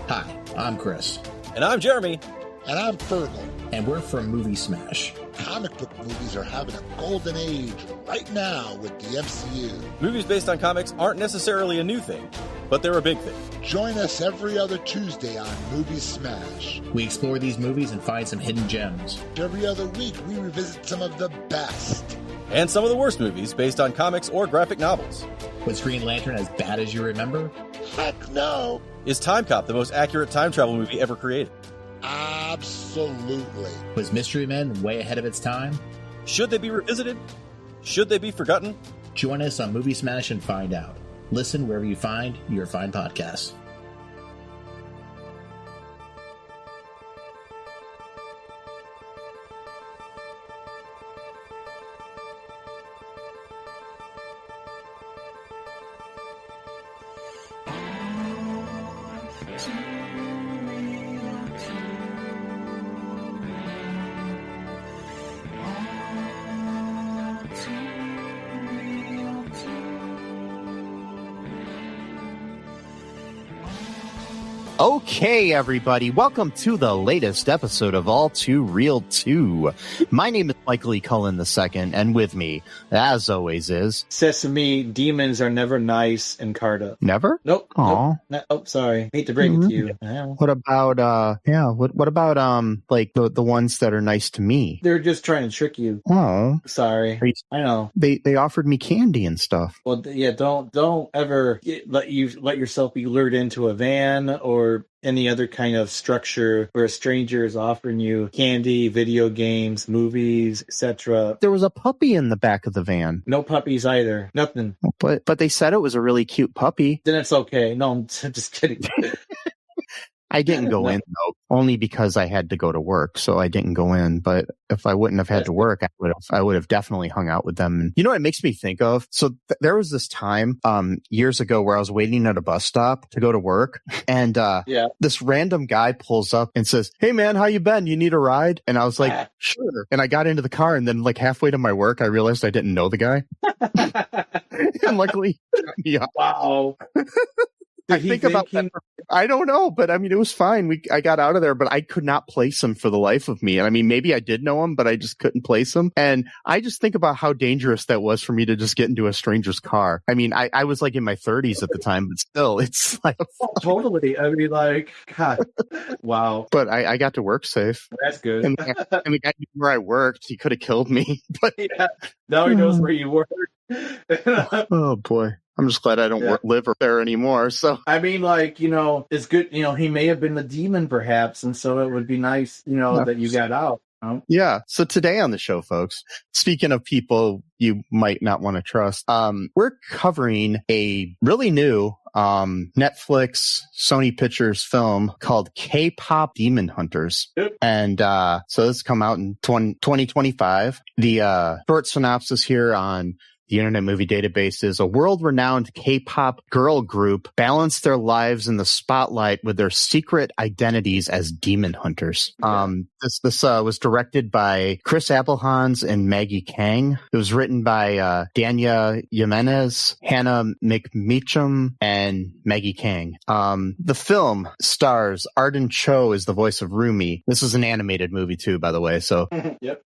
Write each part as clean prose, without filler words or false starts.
Hi, I'm Chris. And I'm Jeremy. And I'm Fergal. And we're from Movie Smash. Comic book movies are having a golden age right now with the MCU. Movies based on comics aren't necessarily a new thing, but they're a big thing. Join us every other Tuesday on Movie Smash. We explore these movies and find some hidden gems. Every other week, we revisit some of the best. And some of the worst movies based on comics or graphic novels. Was Green Lantern as bad as you remember? Heck no! Is Time Cop the most accurate time travel movie ever created? Absolutely. Was Mystery Men way ahead of its time? Should they be revisited? Should they be forgotten? Join us on Movie Smash and find out. Listen wherever you find your fine podcasts. Okay, everybody, welcome to the latest episode of All2ReelToo. My name is Michael E. Cullen II, and with me, as always, is... Sesame, demons are never nice in Carta. Never? Nope. Aww. Nope. Oh, sorry. Hate to break it to you. Yeah. What about, what about, like, the ones that are nice to me? They're just trying to trick you. Oh. Sorry. I know. They offered me candy and stuff. Well, yeah, don't ever let yourself be lured into a van or any other kind of structure where a stranger is offering you candy, video games, movies, etc. There was a puppy in the back of the van. No puppies either. Nothing. But they said it was a really cute puppy. Then it's okay. No, I'm just kidding. I didn't go in, though, only because I had to go to work, so I didn't go in. But if I wouldn't have had to work, I would have definitely hung out with them. And you know what it makes me think of? So there was this time years ago where I was waiting at a bus stop to go to work, and this random guy pulls up and says, "Hey, man, how you been? You need a ride?" And I was like, "Sure." And I got into the car, and then like halfway to my work, I realized I didn't know the guy. And luckily, he got me off. Wow. I think about that. I don't know, but I mean, it was fine. I got out of there, but I could not place him for the life of me. And I mean, maybe I did know him, but I just couldn't place him. And I just think about how dangerous that was for me to just get into a stranger's car. I mean, I was like in my 30s at the time, but still, it's like totally. I mean, like, God, wow. But I got to work safe. That's good. And the guy knew where I worked. He could have killed me, but now he knows where you work. Oh boy. I'm just glad I don't live there anymore. So I mean, like, it's good. He may have been the demon, perhaps, and so it would be nice, that you got out. Yeah. So today on the show, folks, speaking of people you might not want to trust, we're covering a really new Netflix Sony Pictures film called K-Pop Demon Hunters. Yep. And so this come out in 2025. The short synopsis here on the Internet Movie Database is: a world-renowned K-pop girl group balance their lives in the spotlight with their secret identities as demon hunters. This was directed by Chris Appelhans and Maggie Kang. It was written by Danya Jimenez, Hannah McMeacham, and Maggie Kang. The film stars Arden Cho as the voice of Rumi. This is an animated movie too, by the way. So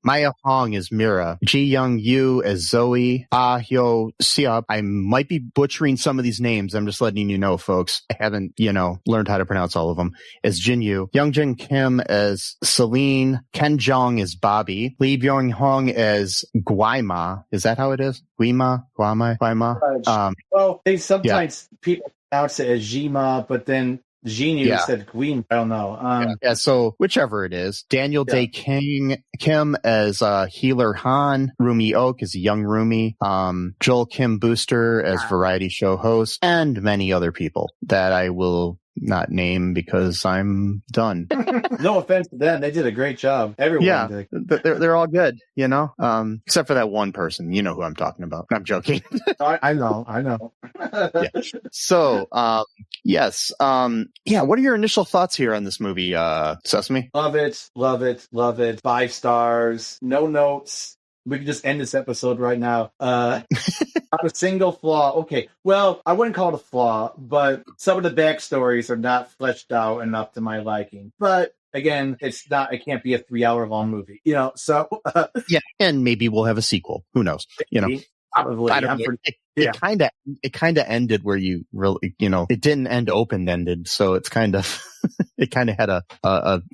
Maya Hong as Mira, Ji Young Yu as Zoe, Ahn Hyo-seop. I might be butchering some of these names. I'm just letting you know, folks. I haven't, learned how to pronounce all of them. As Jin-Yu, Youngjin Kim as Celine, Ken Jeong as Bobby, Lee Byung-hun as Gwi-Ma. Is that how it is? Gwi-Ma? Well, they sometimes people pronounce it as Gwi-Ma, but then Genius said Gwi-Ma. I don't know. So whichever it is, Daniel Dae Kim as Healer Han, Rumi Oak as young Rumi, Joel Kim Booster as variety show host, and many other people that I will not name because I'm done. No offense to them. They did a great job. Everyone did. They're all good, except for that one person. You know who I'm talking about. I'm joking. I know. So, yes. What are your initial thoughts here on this movie, Sesame? Love it. 5 stars. No notes. We can just end this episode right now. Not a single flaw. Okay, well, I wouldn't call it a flaw, but some of the backstories are not fleshed out enough to my liking. But again, it can't be a 3-hour long movie, so. Yeah, and maybe we'll have a sequel. Who knows? Probably. It kind of ended where you really, it didn't end open-ended, so it's kind of it kind of had a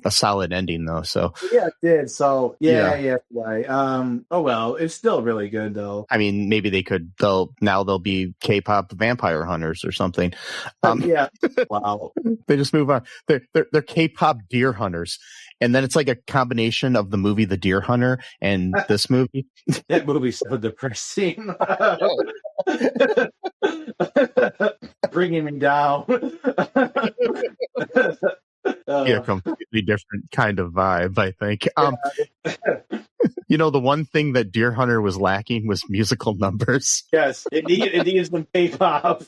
solid ending though. So yeah, it did. So yeah. Right. Oh well, it's still really good though. I mean, maybe they'll be K-pop vampire hunters or something. Yeah. Wow. They just move on. They're K-pop deer hunters. And then it's like a combination of the movie The Deer Hunter and this movie. That movie's so depressing. Bringing me down. A completely different kind of vibe, I think. The one thing that Deer Hunter was lacking was musical numbers. Yes, it needed some K-pop.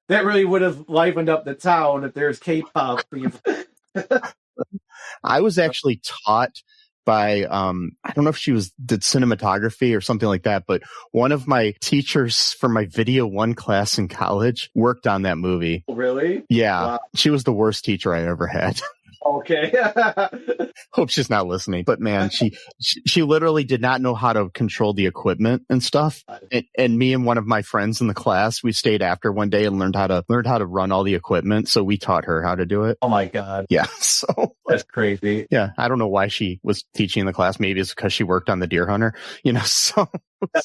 That really would have livened up the town if there's K-pop. I was actually taught by I don't know if she did cinematography or something like that, but one of my teachers for my video 1 class in college worked on that movie. Really? Yeah. Wow. She was the worst teacher I ever had. Okay. Hope she's not listening, but man, she literally did not know how to control the equipment and stuff. And me and one of my friends in the class, we stayed after one day and learned how to run all the equipment. So we taught her how to do it. Oh my God. Yeah. So that's crazy. Yeah. I don't know why she was teaching the class. Maybe it's because she worked on The Deer Hunter, so.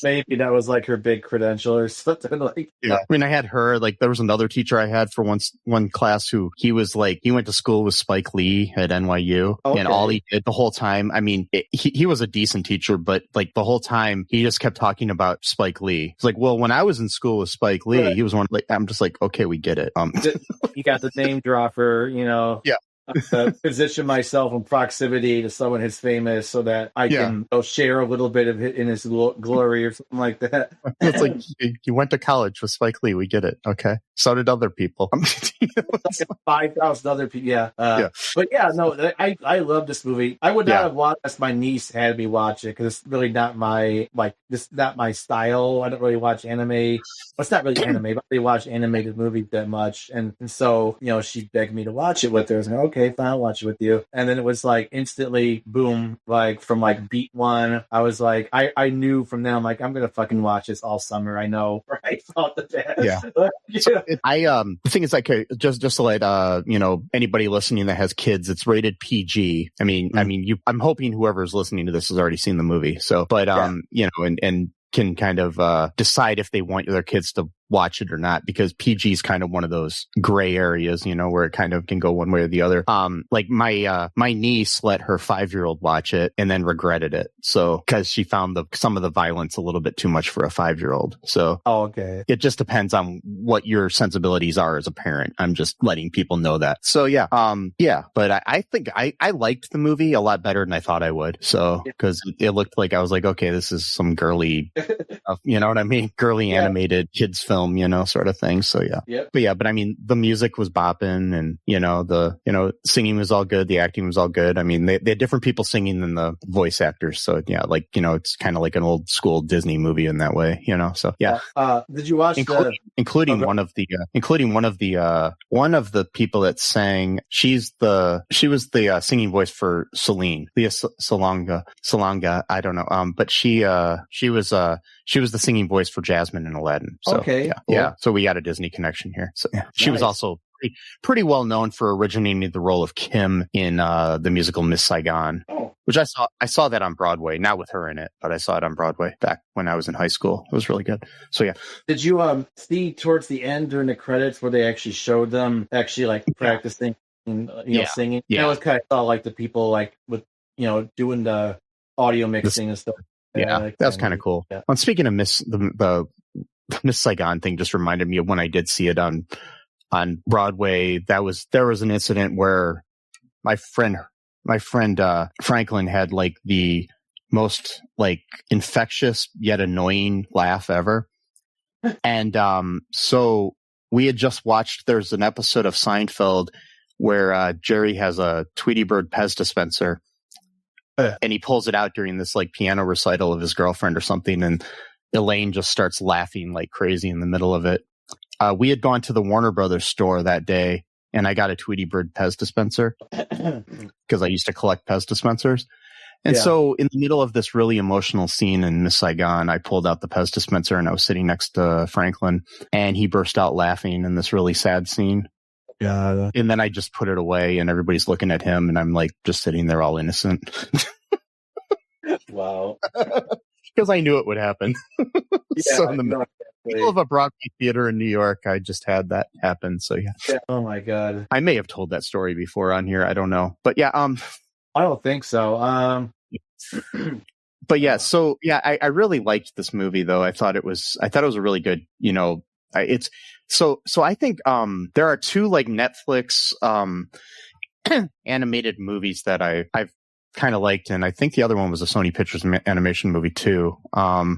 Maybe that was like her big credential or something like that. Yeah. I mean, I had her, there was another teacher I had for one class who he went to school with Spike Lee at NYU. Okay. And all he did the whole time, I mean, he was a decent teacher, but the whole time he just kept talking about Spike Lee. It's like, well, when I was in school with Spike Lee, he was one, I'm just like, okay, we get it. You got the name dropper, Yeah. Position myself in proximity to someone who's famous so that I can share a little bit of it in his glory or something like that. It's like you went to college with Spike Lee. We get it. Okay. So did other people. 5,000 other people. Yeah. But yeah, no, I love this movie. I would not have watched this. My niece had me watch it because it's really not my not my style. I don't really watch anime. Well, it's not really anime, but I watch animated movies that much. And so, she begged me to watch it with her. I was like, okay, fine, I'll watch it with you. And then it was instantly, boom, from beat 1, I was like, I knew from then, I'm like, I'm going to fucking watch this all summer. I know right off the bat. Yeah. So the thing is, just to let, anybody listening that has kids, it's rated PG. I mean, I'm hoping whoever's listening to this has already seen the movie. So, but, and can kind of decide if they want their kids to watch it or not, because PG is kind of one of those gray areas, where it kind of can go one way or the other. My niece let her 5-year-old watch it and then regretted it. So, cause she found some of the violence a little bit too much for a 5-year-old. So, okay. It just depends on what your sensibilities are as a parent. I'm just letting people know that. So yeah. But I think I liked the movie a lot better than I thought I would. So, cause it looked like I was like, okay, this is some girly, you know what I mean? Girly animated kids film, sort of thing. So yeah. Yep. But I mean, the music was bopping and, the singing was all good. The acting was all good. I mean, they had different people singing than the voice actors. So yeah, it's kind of like an old school Disney movie in that way, so yeah. Did you watch including one of the people that sang, she was the singing voice for Celine, Leah Salonga. I don't know. But she was the singing voice for Jasmine in Aladdin. So, okay. Yeah. Cool. Yeah. So we got a Disney connection here. So yeah. She was also pretty well known for originating the role of Kim in the musical Miss Saigon. Oh. Which I saw that on Broadway, not with her in it, but I saw it on Broadway back when I was in high school. It was really good. So yeah. Did you see towards the end during the credits where they actually showed them actually practicing and singing? Yeah. I was kind of saw the people with doing the audio mixing and stuff. Yeah, that's kind of cool. Yeah. And speaking of the Miss Saigon thing, just reminded me of when I did see it on Broadway. There was an incident where my friend Franklin had the most infectious yet annoying laugh ever. And so we had just watched, there's an episode of Seinfeld where Jerry has a Tweety Bird Pez dispenser, and he pulls it out during this like piano recital of his girlfriend or something, and Elaine just starts laughing like crazy in the middle of it. We had gone to the Warner Brothers store that day, and I got a Tweety Bird Pez dispenser because I used to collect Pez dispensers. And so in the middle of this really emotional scene in Miss Saigon, I pulled out the Pez dispenser and I was sitting next to Franklin, and he burst out laughing in this really sad scene. Yeah. And then I just put it away and everybody's looking at him and I'm like just sitting there all innocent. Wow. Because I knew it would happen. So in the middle of a Broadway theater in New York, I just had that happen. So yeah. Oh my God. I may have told that story before on here. I don't know. But yeah, I don't think so. But yeah, so yeah, I really liked this movie though. I thought it was a really good, it's so I think there are two like Netflix animated movies that I've kind of liked, and I think the other one was a Sony Pictures animation movie too.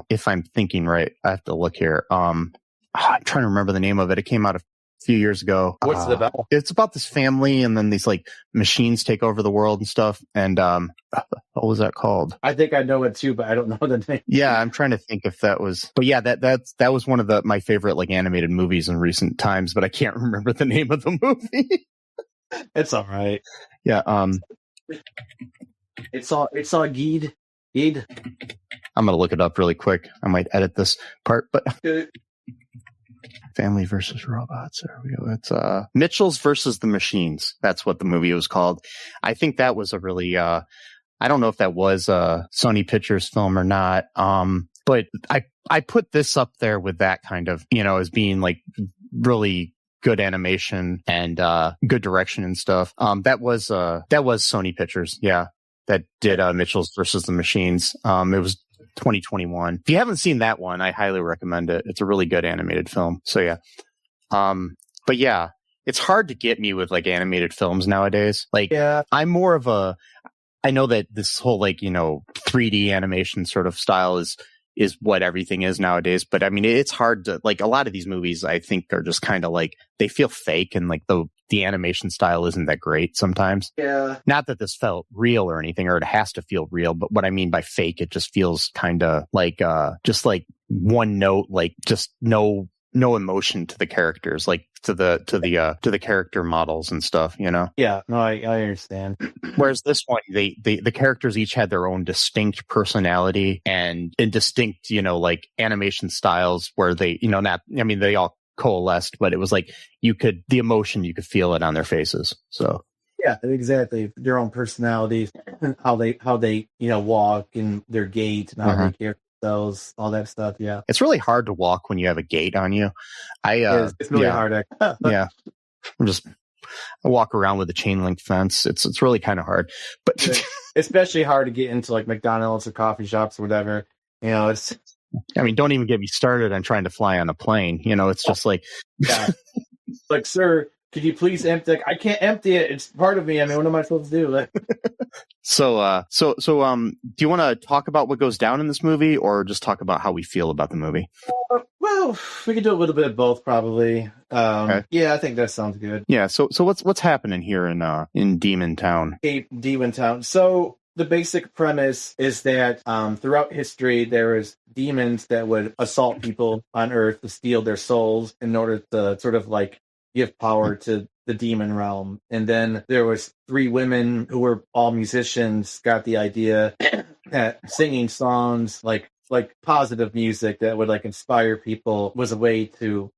If I'm thinking right, I have to look here. I'm trying to remember the name of it. It came out a few years ago. What's it about? It's about this family, and then these like machines take over the world and stuff. And what was that called? I think I know it too, but I don't know the name. Yeah, I'm trying to think if that was. But yeah, that was one of my favorite like animated movies in recent times. But I can't remember the name of the movie. It's all right. Yeah. It's all Geed. I'm gonna look it up really quick. I might edit this part, but. Family versus Robots. There we go. It's Mitchells versus the Machines. That's what the movie was called. I think that was a really I don't know if that was a Sony Pictures film or not. But I put this up there with that kind of, as being like really good animation and good direction and stuff. That was Sony Pictures, yeah. That did Mitchells versus the Machines. It was 2021. If you haven't seen that one, I highly recommend it. It's a really good animated film. So yeah. But yeah, it's hard to get me with like animated films nowadays. Like I'm more of I know that this whole like, 3D animation sort of style is what everything is nowadays. But I mean, it's hard to like a lot of these movies I think are just kind of like, they feel fake and like the animation style isn't that great sometimes. Yeah. Not that this felt real or anything, or it has to feel real, but what I mean by fake, it just feels kind of like, just like one note, like just no emotion to the characters, like to the character models and stuff, Yeah, no, I understand. Whereas this one, the characters each had their own distinct personality and distinct, like animation styles where they, they all coalesced, but it was like the emotion, you could feel it on their faces. So yeah, exactly. Their own personalities, how they walk and their gait and how they carry themselves, all that stuff. Yeah, it's really hard to walk when you have a gait on you. It's really hard. Yeah, I walk around with a chain link fence. It's really kind of hard, but especially hard to get into like McDonald's or coffee shops or whatever. It's. I mean, don't even get me started on trying to fly on a plane. It's just like, yeah. Like, sir, could you please empty? Like, I can't empty it. It's part of me. I mean, what am I supposed to do? Like, so, do you want to talk about what goes down in this movie, or just talk about how we feel about the movie? Well, we could do a little bit of both, probably. Okay. Yeah, I think that sounds good. Yeah. So what's happening here in Demon Town? Demon Town. So. The basic premise is that throughout history, there was demons that would assault people on Earth to steal their souls in order to sort of like give power to the demon realm. And then there was 3 women who were all musicians, got the idea that singing songs like positive music that would like inspire people was a way to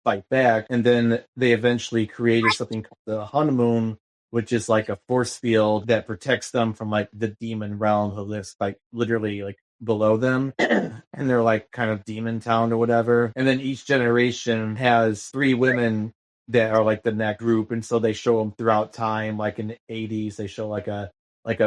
fight back. And then they eventually created something called the honeymoon, which is like a force field that protects them from like the demon realm who lives like literally like below them. And they're like kind of demon town or whatever. And then each generation has 3 women that are like the next group. And so they show them throughout time. Like in the 80s, they show like a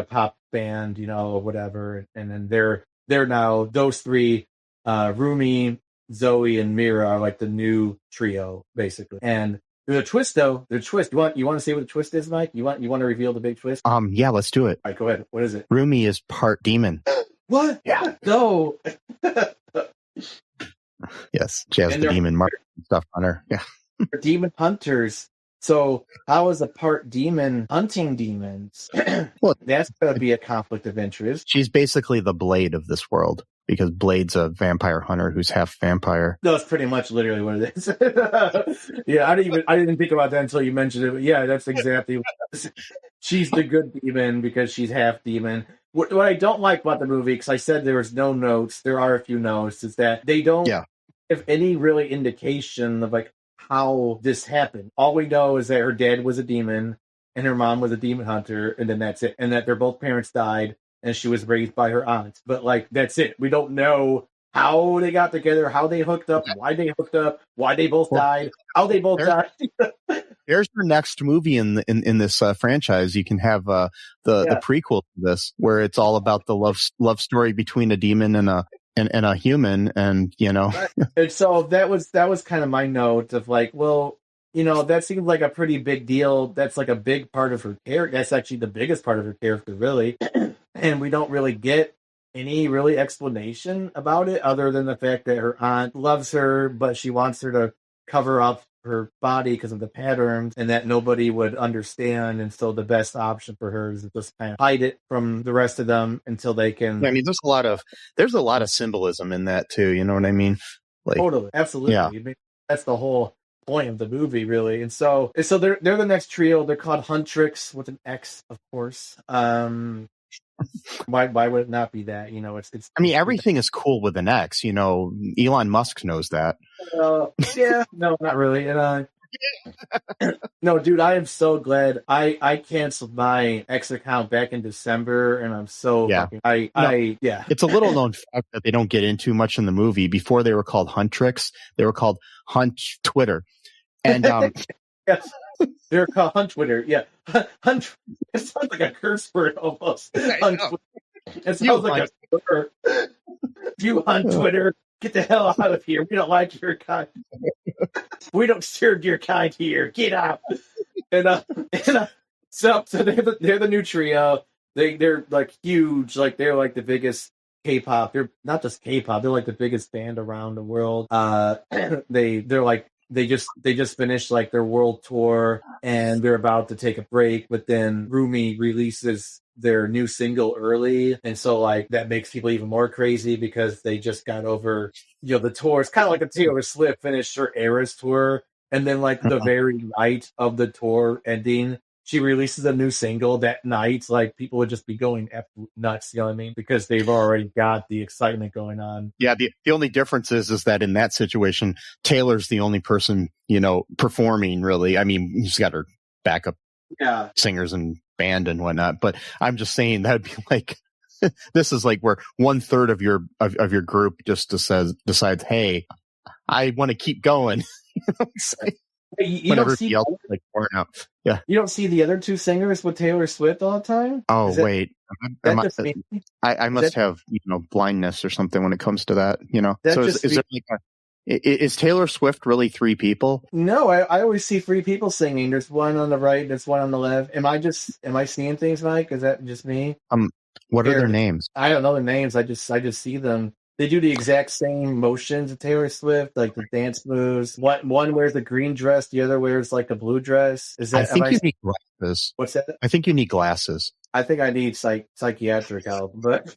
pop band, or whatever. And then they're now those 3, Rumi, Zoe, and Mira are like the new trio basically. And the twist, though, You want to see what the twist is, Mike? You want to reveal the big twist? Yeah, let's do it. All right, go ahead. What is it? Rumi is part demon. What? Yeah. No. Yes, she has the demon mark and stuff on her. Yeah. Demon Hunters. So how is a part demon hunting demons? Well, That's going to be a conflict of interest. she's basically the Blade of this world because Blade's a vampire hunter who's half vampire. No, it's pretty much literally what it is. Yeah, I didn't think about that until you mentioned it. But yeah, that's exactly what it is. She's the good demon because she's half demon. What I don't like about the movie, because I said there was no notes, there are a few notes, is that they don't have any really indication of like how this happened. All we know is that her dad was a demon and her mom was a demon hunter, and then that's it. And that their both parents died and she was raised by her aunt. But like that's it. We don't know how they got together, how they hooked up, why they hooked up, why they both died, how they both died. There's your next movie in this franchise. You can have the prequel to this, where it's all about the love story between a demon and a human, and you know. And so that was kind of my note of like, well, you know, that seemed like a pretty big deal. That's like a big part of her character. That's actually the biggest part of her character, really. And we don't really get any really explanation about it other than the fact that her aunt loves her, but she wants her to cover up her body because of the patterns, and that nobody would understand. And so the best option for her is to just kind of hide it from the rest of them until they can. I mean, there's a lot of symbolism in that too. You know what I mean? Like, totally, absolutely. Yeah. I mean, that's the whole point of the movie, really. And so they're the next trio. They're called Huntrix with an X, of course. Why would it not be that? You know, it's. I mean, everything is cool with an X. You know, Elon Musk knows that. Yeah, no, not really. And no, dude, I am so glad I canceled my X account back in December, and I'm so fucking, It's a little known fact that they don't get into much in the movie. Before they were called Huntrix, they were called Hunt Twitter, and yes. They're called Hunt Twitter. Yeah. Hunt. It sounds like a curse word almost. Hunt Twitter. It sounds like a word. You Hunt Twitter. Get the hell out of here. We don't like your kind. We don't serve your kind here. Get out. And so they're the new trio. They're like huge. Like they're like the biggest K-pop. They're not just K-pop. They're like the biggest band around the world. They're like. They just finished like their world tour, and they're about to take a break, but then Rumi releases their new single early, and so like that makes people even more crazy because they just got over, you know, the tour. It's kind of like a Taylor Swift finished her Eras tour, and then like the very night of the tour ending, she releases a new single that night. Like people would just be going nuts, you know what I mean? Because they've already got the excitement going on. Yeah, the only difference is that in that situation, Taylor's the only person, you know, performing really. I mean, she's got her backup singers and band and whatnot. But I'm just saying that'd be like this is like where 1/3 of your group just decides, hey, I want to keep going. You know what I'm saying? You don't see else like pouring out. Yeah. You don't see the other two singers with Taylor Swift all the time? Oh, wait. I must have, you know, blindness or something when it comes to that, you know. So is there like is Taylor Swift really 3 people? No, I always see 3 people singing. There's one on the right, there's one on the left. Am I seeing things, Mike? Is that just me? What are their names? I don't know their names. I just see them. They do the exact same motions of Taylor Swift, like the dance moves. One wears the green dress, the other wears like a blue dress. Is that? I think you need glasses. What's that? I think you need glasses. I think I need psychiatric help, but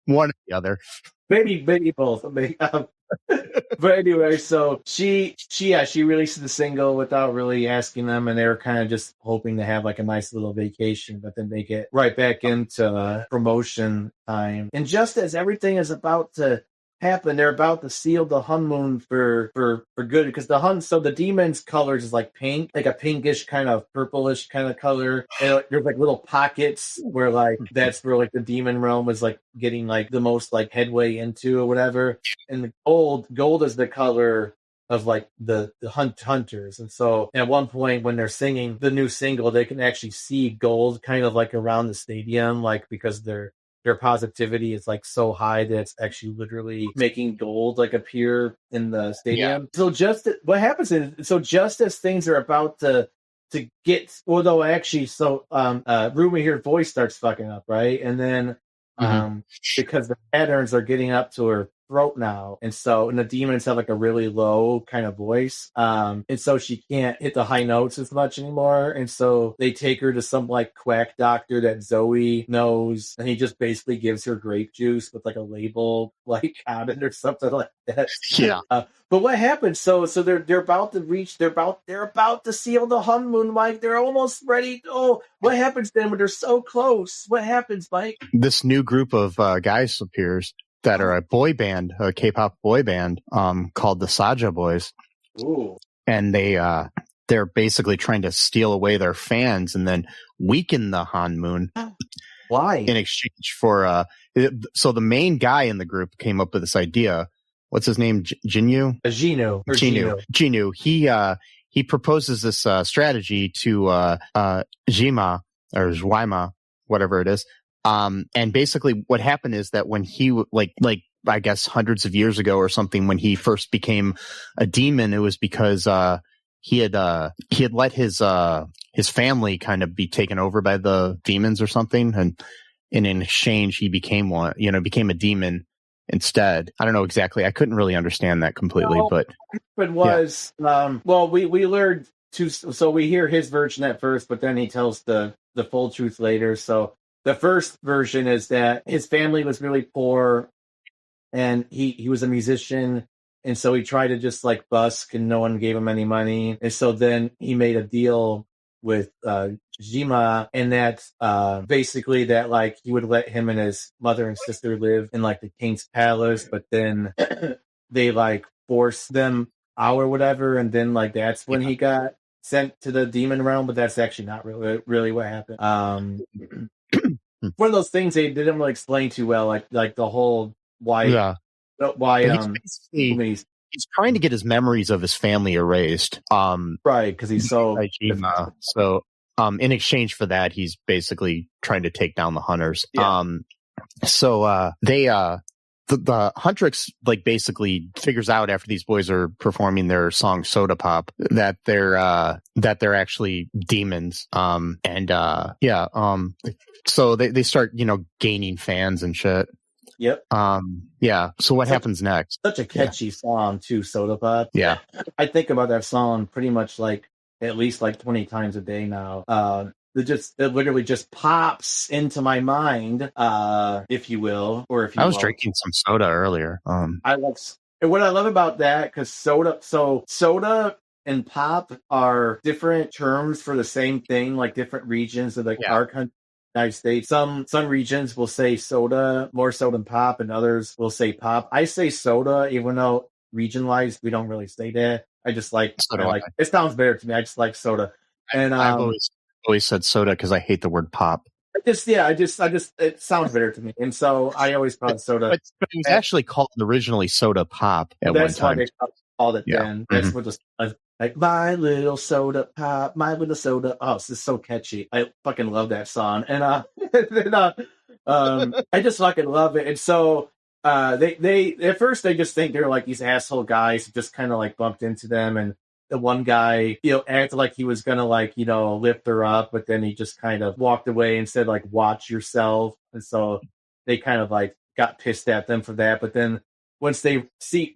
one or the other. Maybe both. But anyway, so she releases the single without really asking them, and they were kind of just hoping to have like a nice little vacation, but then they get right back into promotion time. And just as everything is about to happen, they're about to seal the honeymoon for good, because the demon's colors is like pink, like a pinkish kind of purplish kind of color, and there's like little pockets where like that's where like the demon realm was like getting like the most like headway into or whatever. And the gold is the color of like the hunters. And so at one point when they're singing the new single, they can actually see gold kind of like around the stadium, like because their positivity is like so high that it's actually literally making gold like appear in the stadium. So what happens is, just as things are about to get, although actually, Rumi here voice starts fucking up, right? And then because the patterns are getting up to her throat now. And the demons have like a really low kind of voice. And so she can't hit the high notes as much anymore. And so they take her to some like quack doctor that Zoe knows. And he just basically gives her grape juice with like a label like on it or something like that. Yeah. But what happens? So they're about to reach. They're about to seal the honeymoon, Mike. They're almost ready. Oh, what happens then when they're so close? What happens, Mike? This new group of guys appears that are a boy band, a K-pop boy band, called the Saja Boys. Ooh. And they're basically trying to steal away their fans and then weaken the honeymoon. Why? In exchange for so the main guy in the group came up with this idea. What's his name? Jinyu? Ginu. He proposes this strategy to Gwi-Ma or Gwi-Ma, whatever it is. And basically what happened is that when he like I guess hundreds of years ago or something, when he first became a demon, it was because he had let his family kind of be taken over by the demons or something, and in exchange he became a demon instead. I don't know exactly. I couldn't really understand that completely, but it was we learned to. So we hear his version at first, but then he tells the full truth later. So the first version is that his family was really poor, and he was a musician, and so he tried to just like busk, and no one gave him any money, and so then he made a deal with Gwi-Ma, and that's basically that like he would let him and his mother and sister live in like the king's palace, but then they like forced them out or whatever, and then like that's when he got sent to the demon realm. But that's actually not really what happened. One of those things they didn't really explain too well, like the whole why he's trying to get his memories of his family erased. Right, because he's so Gwi-Ma. So in exchange for that, he's basically trying to take down the Hunters. Yeah. The Huntrix like basically figures out after these boys are performing their song Soda Pop that they're actually demons. So they start, gaining fans and shit. Yep. So what happens next? Such a catchy song too, Soda Pop. Yeah. I think about that song pretty much like at least like 20 times a day now. It literally just pops into my mind, if you will, or if you I was drinking some soda earlier. What I love about that, because soda and pop are different terms for the same thing, like different regions of our country. United States. Some regions will say soda, more so than pop, and others will say pop. I say soda, even though region-wise we don't really say that. I just like, it sounds better to me. I just like soda. And I've always said soda because I hate the word pop. It sounds better to me, and so I always call it soda. But it was actually called originally Soda Pop at one time. That's why they called it then. That's what like my little soda pop, my little soda. Oh, this is so catchy. I fucking love that song, and I just fucking love it. And so they at first they just think they're like these asshole guys who just kind of like bumped into them, and the one guy acted like he was gonna lift her up, but then he just kind of walked away and said like watch yourself, and so they kind of like got pissed at them for that. But then once they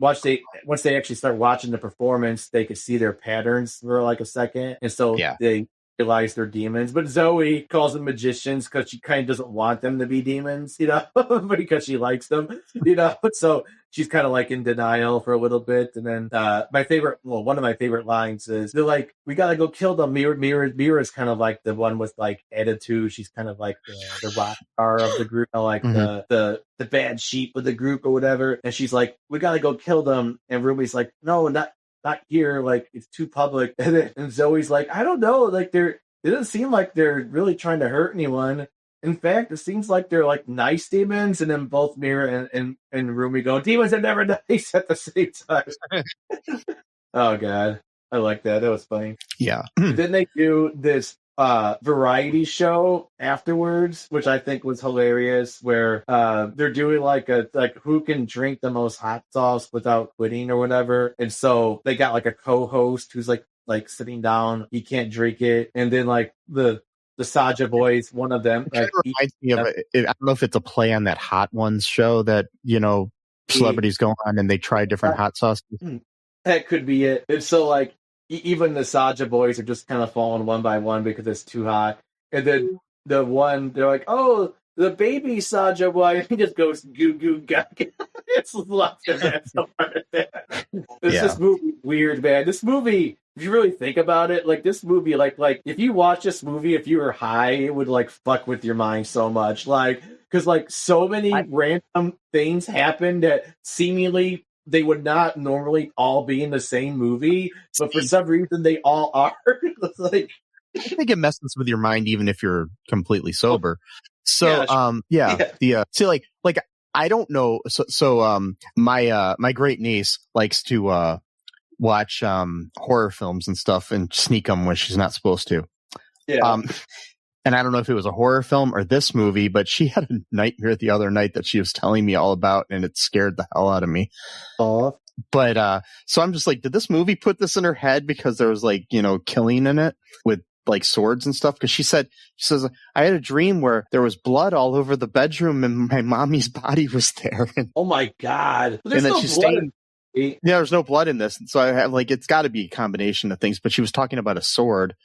actually start watching the performance, they could see their patterns for like a second, and so they realize they're demons. But Zoe calls them magicians because she kind of doesn't want them to be demons, because she likes them, So she's kind of like in denial for a little bit, and then one of my favorite lines is they're like, "We gotta go kill them." Mira is kind of like the one with like attitude. She's kind of like the rock star of the group, like the bad sheep of the group or whatever. And she's like, "We gotta go kill them." And Ruby's like, "No, not here. Like it's too public." And Zoe's like, "I don't know. Like it doesn't seem like they're really trying to hurt anyone. In fact, it seems like they're like nice demons." And then both Mira and Rumi go, "Demons are never nice," at the same time. Oh god, I like that. That was funny. Yeah. Then they do this variety show afterwards, which I think was hilarious, where they're doing like who can drink the most hot sauce without quitting or whatever. And so they got like a co-host who's like sitting down, he can't drink it, and then like the Saja boys, one of them It reminds me of I don't know if it's a play on that Hot Ones show that celebrities go on and they try different hot sauces. That could be it. And so, like, even the Saja boys are just kind of falling one by one because it's too hot. And then the one, they're like, oh, the baby Saja boy, and he just goes goo goo gaga. It's lots of that. This movie weird, man. This movie, if you really think about it, like this movie, like if you watch this movie, if you were high, it would like fuck with your mind so much, like because like so many random things happen that seemingly they would not normally all be in the same movie, but for some reason they all are. It's like, I think it messes with your mind even if you're completely sober. So, see, like I don't know. So, my great niece likes to watch horror films and stuff and sneak them when she's not supposed to. Yeah. And I don't know if it was a horror film or this movie, but she had a nightmare the other night that she was telling me all about, and it scared the hell out of me. Oh. But so I'm just like, did this movie put this in her head because there was like, killing in it with like swords and stuff? Because she says, I had a dream where there was blood all over the bedroom and my mommy's body was there. Oh my God. There's no blood. Yeah, there's no blood in this. So I have like, it's got to be a combination of things, but she was talking about a sword.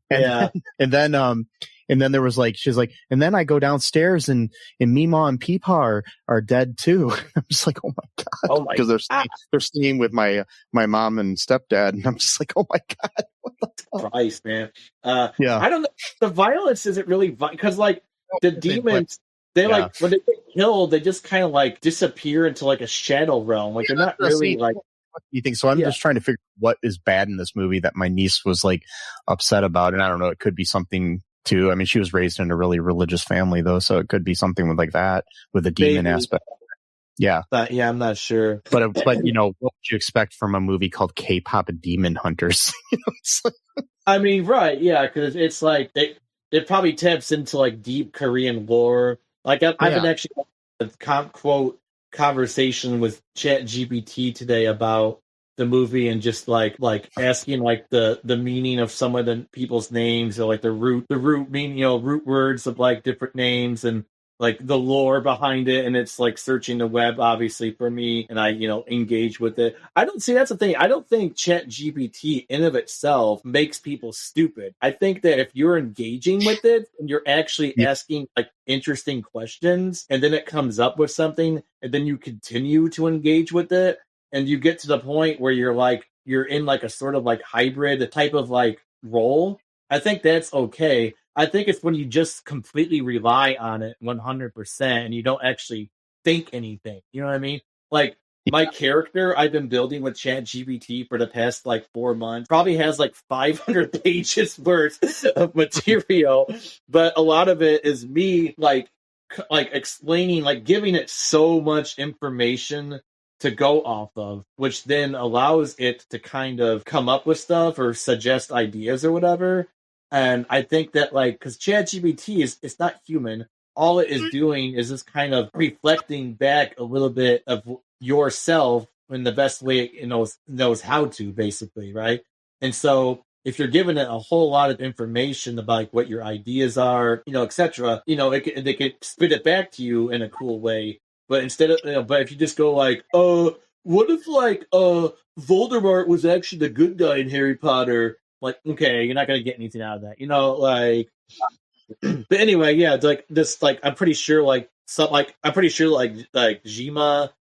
And then there was like, she's like, and then I go downstairs and Mima and Peepa are dead too. I'm just like, oh my God. Because they're staying with my mom and stepdad. And I'm just like, oh my God. What the fuck? Christ, man. I don't know. The violence isn't really, because like the demons, they like, when they get killed, they just kind of like disappear into like a shadow realm. Like they're not really like. You think so? I'm just trying to figure out what is bad in this movie that my niece was like upset about. And I don't know, it could be something too. I mean, she was raised in a really religious family though, so it could be something with like that, with the demon aspect. Yeah. I'm not sure. But what would you expect from a movie called KPop Demon Hunters? It's like... I mean, right, yeah, because it's like it probably taps into like deep Korean lore. Like I've been actually quote conversation with ChatGPT today about the movie and just like asking like the meaning of some of the people's names, or like the root meaning, root words of like different names and like the lore behind it. And it's like searching the web obviously for me, and I engage with it. That's the thing. I don't think ChatGPT in of itself makes people stupid. I think that if you're engaging with it and you're actually asking like interesting questions, and then it comes up with something, and then you continue to engage with it, and you get to the point where you're in like a sort of like hybrid type of like role, I think that's okay. I think it's when you just completely rely on it 100% and you don't actually think anything. You know what I mean? Like my character I've been building with ChatGPT for the past like 4 months probably has like 500 pages worth of material, but a lot of it is me like explaining, like giving it so much information to go off of, which then allows it to kind of come up with stuff or suggest ideas or whatever. And I think that like, because ChatGPT it's not human. All it is doing is just kind of reflecting back a little bit of yourself in the best way it knows how to, basically, right? And so if you're giving it a whole lot of information about like, what your ideas are, etc., they could spit it back to you in a cool way. But instead of, but if you just go like, what if like Voldemort was actually the good guy in Harry Potter? Like, okay, you're not gonna get anything out of that, like. But anyway, yeah, like this, like I'm pretty sure, like Gwi-Ma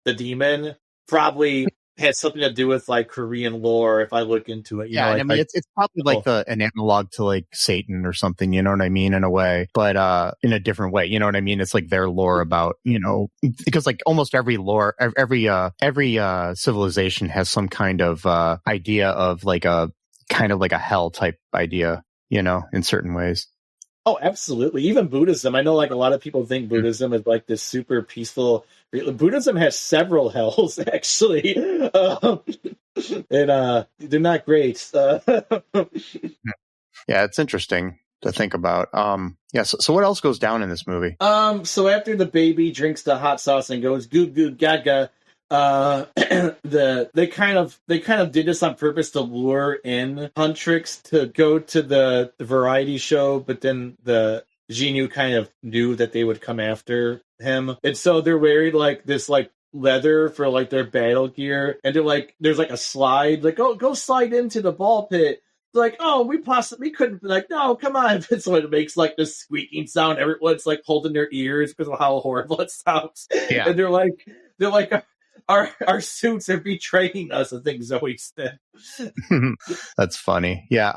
the demon probably has something to do with like Korean lore. If I look into it, I mean, it's probably like an analog to like Satan or something. You know what I mean? In a way, but in a different way. You know what I mean? It's like their lore about because like almost every lore, every civilization has some kind of idea of like a kind of like a hell type idea. In certain ways. Oh, absolutely. Even Buddhism. I know like a lot of people think Buddhism is like this super peaceful. Buddhism has several hells, actually. And they're not great. Yeah, it's interesting to think about. So what else goes down in this movie? So after the baby drinks the hot sauce and goes goo goo gaga, they kind of did this on purpose to lure in Huntrix to go to the variety show, but then the Jinyu kind of knew that they would come after him, and so they're wearing like this like leather for like their battle gear, and they're like, there's like a slide, like, oh, go slide into the ball pit. They're like, oh, we couldn't. Like, no, come on. So it makes like this squeaking sound. Everyone's like holding their ears because of how horrible it sounds. Yeah. And they're like, our suits are betraying us. I think Zoe said. That's funny. Yeah.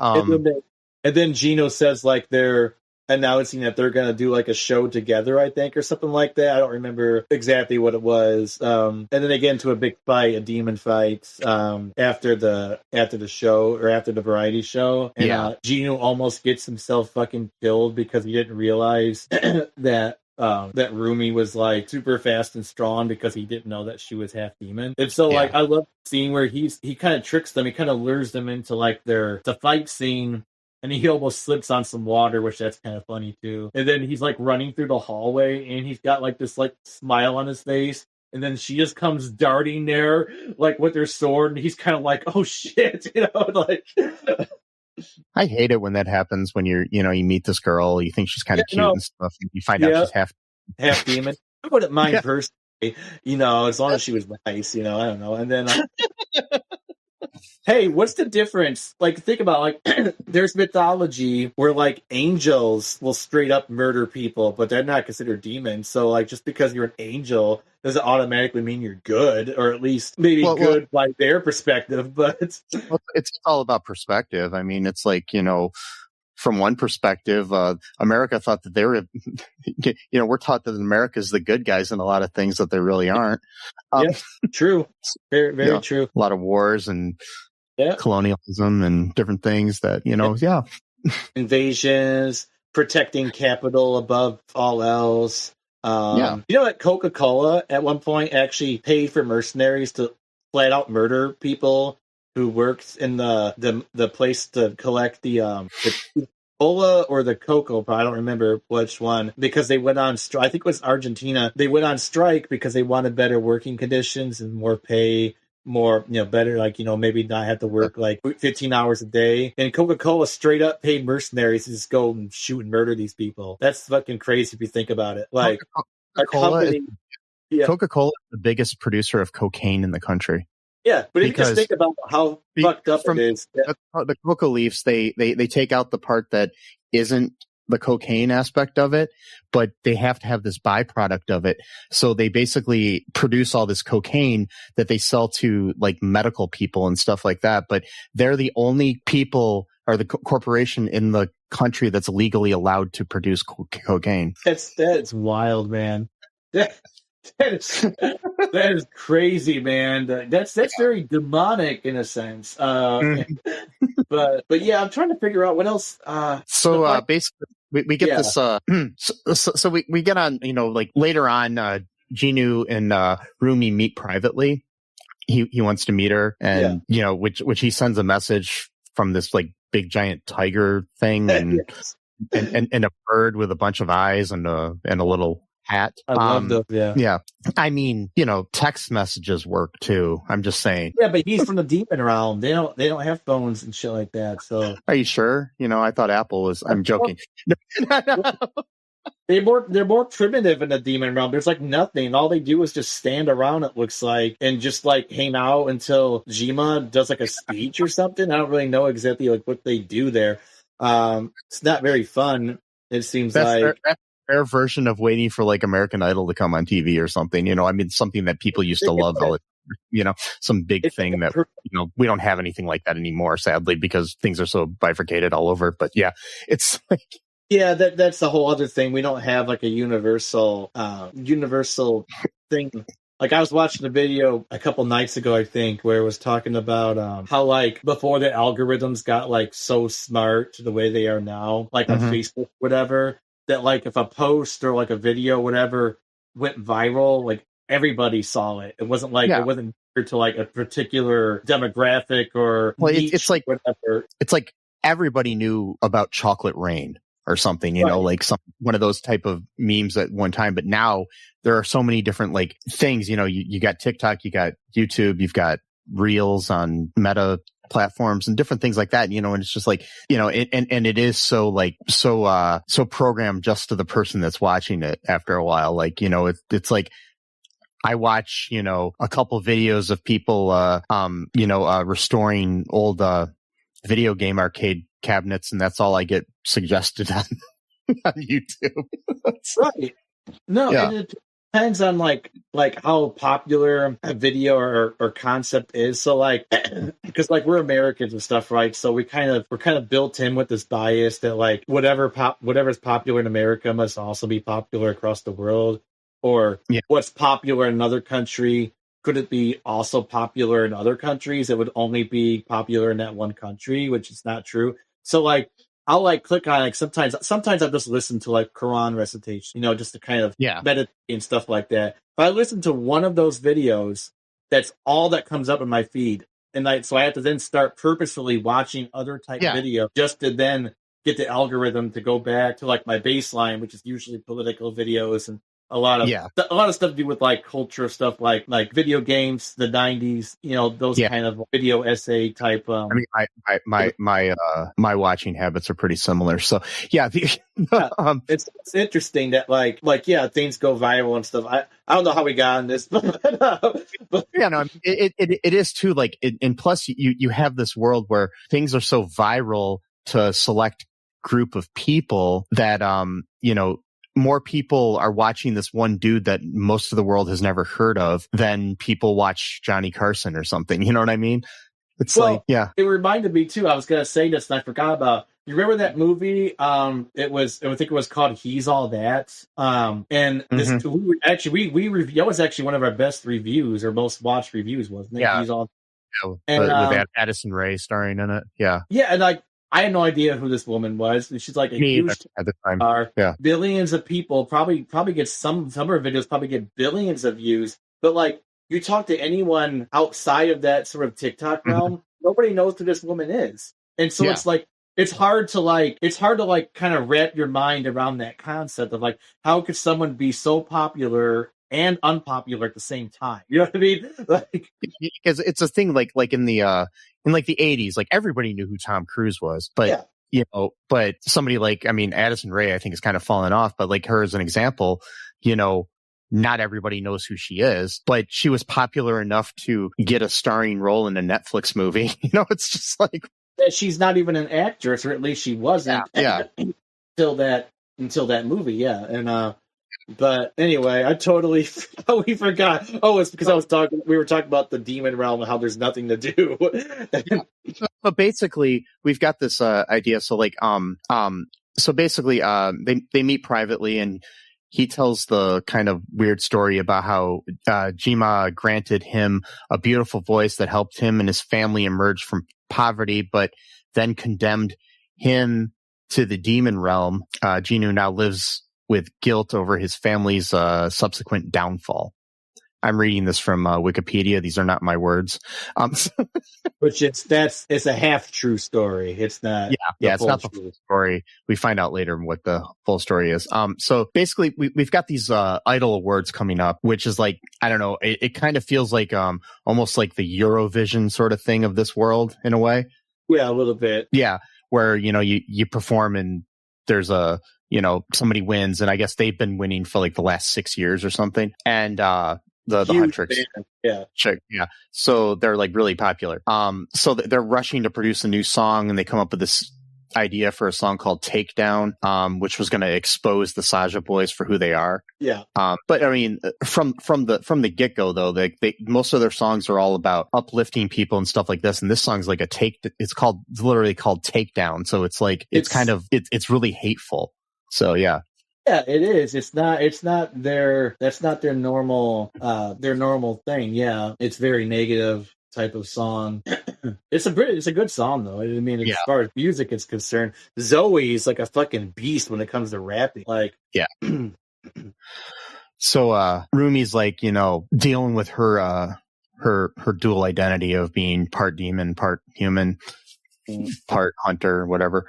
And then Gino says like they're announcing that they're going to do like a show together, I think, or something like that. I don't remember exactly what it was. And then they get into a big fight, a demon fight, after the show, or after the variety show. And Gino almost gets himself fucking killed because he didn't realize that Rumi was like super fast and strong, because he didn't know that she was half demon. And so like, I love seeing where he kind of tricks them. He kind of lures them into like the fight scene. And he almost slips on some water, which that's kind of funny too. And then he's like running through the hallway, and he's got like this like smile on his face. And then she just comes darting there, like with her sword, and he's kind of like, "Oh shit," like. I hate it when that happens. When you meet this girl, you think she's kind of cute and stuff, and you find out she's half demon. I wouldn't mind personally, as long as she was nice, I don't know. And then. Hey, what's the difference? Like, think about, like, there's mythology where, like, angels will straight up murder people, but they're not considered demons. So, like, just because you're an angel doesn't automatically mean you're good, or at least maybe good by their perspective, but... It's all about perspective. I mean, it's like, from one perspective, America thought that they were, we're taught that America is the good guys in a lot of things that they really aren't. True. Very, very true. A lot of wars and colonialism and different things that, invasions, protecting capital above all else. You know that Coca-Cola at one point actually paid for mercenaries to flat out murder people who worked in the place to collect the cola or the cocoa, but I don't remember which one, because they went on strike. I think it was Argentina. They went on strike because they wanted better working conditions and more pay, more, better, like, maybe not have to work like 15 hours a day. And Coca-Cola straight up paid mercenaries to just go and shoot and murder these people. That's fucking crazy if you think about it. Like, Coca-Cola is the biggest producer of cocaine in the country. Yeah, but if you just think about how fucked up it is. The coca leaves, they take out the part that isn't the cocaine aspect of it, but they have to have this byproduct of it. So they basically produce all this cocaine that they sell to like medical people and stuff like that. But they're the only people, or the corporation in the country that's legally allowed to produce cocaine. That's wild, man. That is crazy, man. That's very demonic in a sense. But yeah, I'm trying to figure out what else. Basically, we get this. So we get on. Like later on, Jinu and Rumi meet privately. He wants to meet her, and which he sends a message from this like big giant tiger thing, and and a bird with a bunch of eyes and a little hat. I love those. Yeah. I mean, text messages work too. I'm just saying. Yeah, but he's from the demon realm. They don't have phones and shit like that. So are you sure? I thought Apple was. I'm joking. They're more primitive in the demon realm. There's like nothing. All they do is just stand around, it looks like, and just like hang out until Gwi-Ma does like a speech or something. I don't really know exactly like what they do there. It's not very fun. It seems like. Their version of waiting for like American Idol to come on TV or something, I mean, something that people used to love, some big thing that, we don't have anything like that anymore, sadly, because things are so bifurcated all over. But yeah, it's like, yeah, that's the whole other thing. We don't have like a universal thing. Like I was watching a video a couple nights ago, I think, where it was talking about how like before the algorithms got like so smart to the way they are now, like on Facebook, whatever, that like if a post or like a video, whatever, went viral, like everybody saw it. It wasn't like it wasn't to like a particular demographic or it's like whatever. It's like everybody knew about Chocolate Rain or something, like one of those type of memes at one time. But now there are so many different like things. You got TikTok, you got YouTube, you've got Reels on Meta platforms and different things like that, and it's just like, and it is so programmed just to the person that's watching it after a while. Like, it's like I watch, a couple videos of people, restoring old, video game arcade cabinets, and that's all I get suggested on, on YouTube. Right. No, Yeah. it depends on like how popular a video or concept is. So like, because like we're Americans and stuff, right? So we're kind of built in with this bias that like whatever's popular in America must also be popular across the world, or what's popular in another country, could it be also popular in other countries? It would only be popular in that one country, which is not true. So like, I'll like click on like sometimes I'll just listen to like Quran recitation, just to kind of meditate and stuff like that. If I listen to one of those videos, that's all that comes up in my feed. And so I have to then start purposefully watching other type video just to then get the algorithm to go back to like my baseline, which is usually political videos and a lot of stuff to do with like culture stuff, like video games, the 90s, those kind of video essay type. I mean, my watching habits are pretty similar. So it's interesting that like things go viral and stuff. I don't know how we got on this, but it is too. Like, and plus you have this world where things are so viral to a select group of people that more people are watching this one dude that most of the world has never heard of than people watch Johnny Carson or something. You know what I mean? It's it reminded me too. I was going to say this and I forgot about. You remember that movie? I think it was called He's All That. And this we review. That was actually one of our best reviews or most watched reviews, wasn't it? Yeah. He's All. Yeah, with Addison Rae starring in it. Yeah. Yeah, and like. I had no idea who this woman was. She's like a huge at the time. Star. Yeah. Billions of people probably get some of her videos probably get billions of views. But like you talk to anyone outside of that sort of TikTok realm, nobody knows who this woman is. And so it's like it's hard to kind of wrap your mind around that concept of like how could someone be so popular and unpopular at the same time? You know what I mean? Like, because it's a thing like in the like the 80s, like everybody knew who Tom Cruise was, but but somebody like, I mean, Addison Rae, I think has kind of fallen off, but like her as an example, not everybody knows who she is, but she was popular enough to get a starring role in a Netflix movie. It's just like she's not even an actress, or at least she wasn't until that movie. Yeah. And, but anyway, we forgot. Oh, it's because we were talking about the demon realm and how there's nothing to do. But basically we've got this idea. So like, so basically they meet privately and he tells the kind of weird story about how Gwi-Ma granted him a beautiful voice that helped him and his family emerge from poverty, but then condemned him to the demon realm. Jinu now lives with guilt over his family's subsequent downfall. I'm reading this from Wikipedia. These are not my words. Which it's a half true story. It's not. Yeah, it's not the full story. We find out later what the full story is. So basically, we've got these Idol Awards coming up, which is like, I don't know. It kind of feels like almost like the Eurovision sort of thing of this world in a way. Yeah, a little bit. Yeah, where you perform and there's somebody wins, and I guess they've been winning for like the last 6 years or something. And the Huntr, so they're like really popular. So they're rushing to produce a new song, and they come up with this idea for a song called Takedown, which was going to expose the Saja Boys for who they are. Yeah. But I mean, from the get go though, they most of their songs are all about uplifting people and stuff like this. And this song's like it's literally called Takedown. So it's like it's really hateful. So yeah. Yeah, it is. That's not their normal thing. Yeah. It's very negative type of song. It's a good song though. I mean, as far as music is concerned, Zoe's like a fucking beast when it comes to rapping. Like, yeah. So Rumi's like, dealing with her dual identity of being part demon, part human, part hunter, whatever.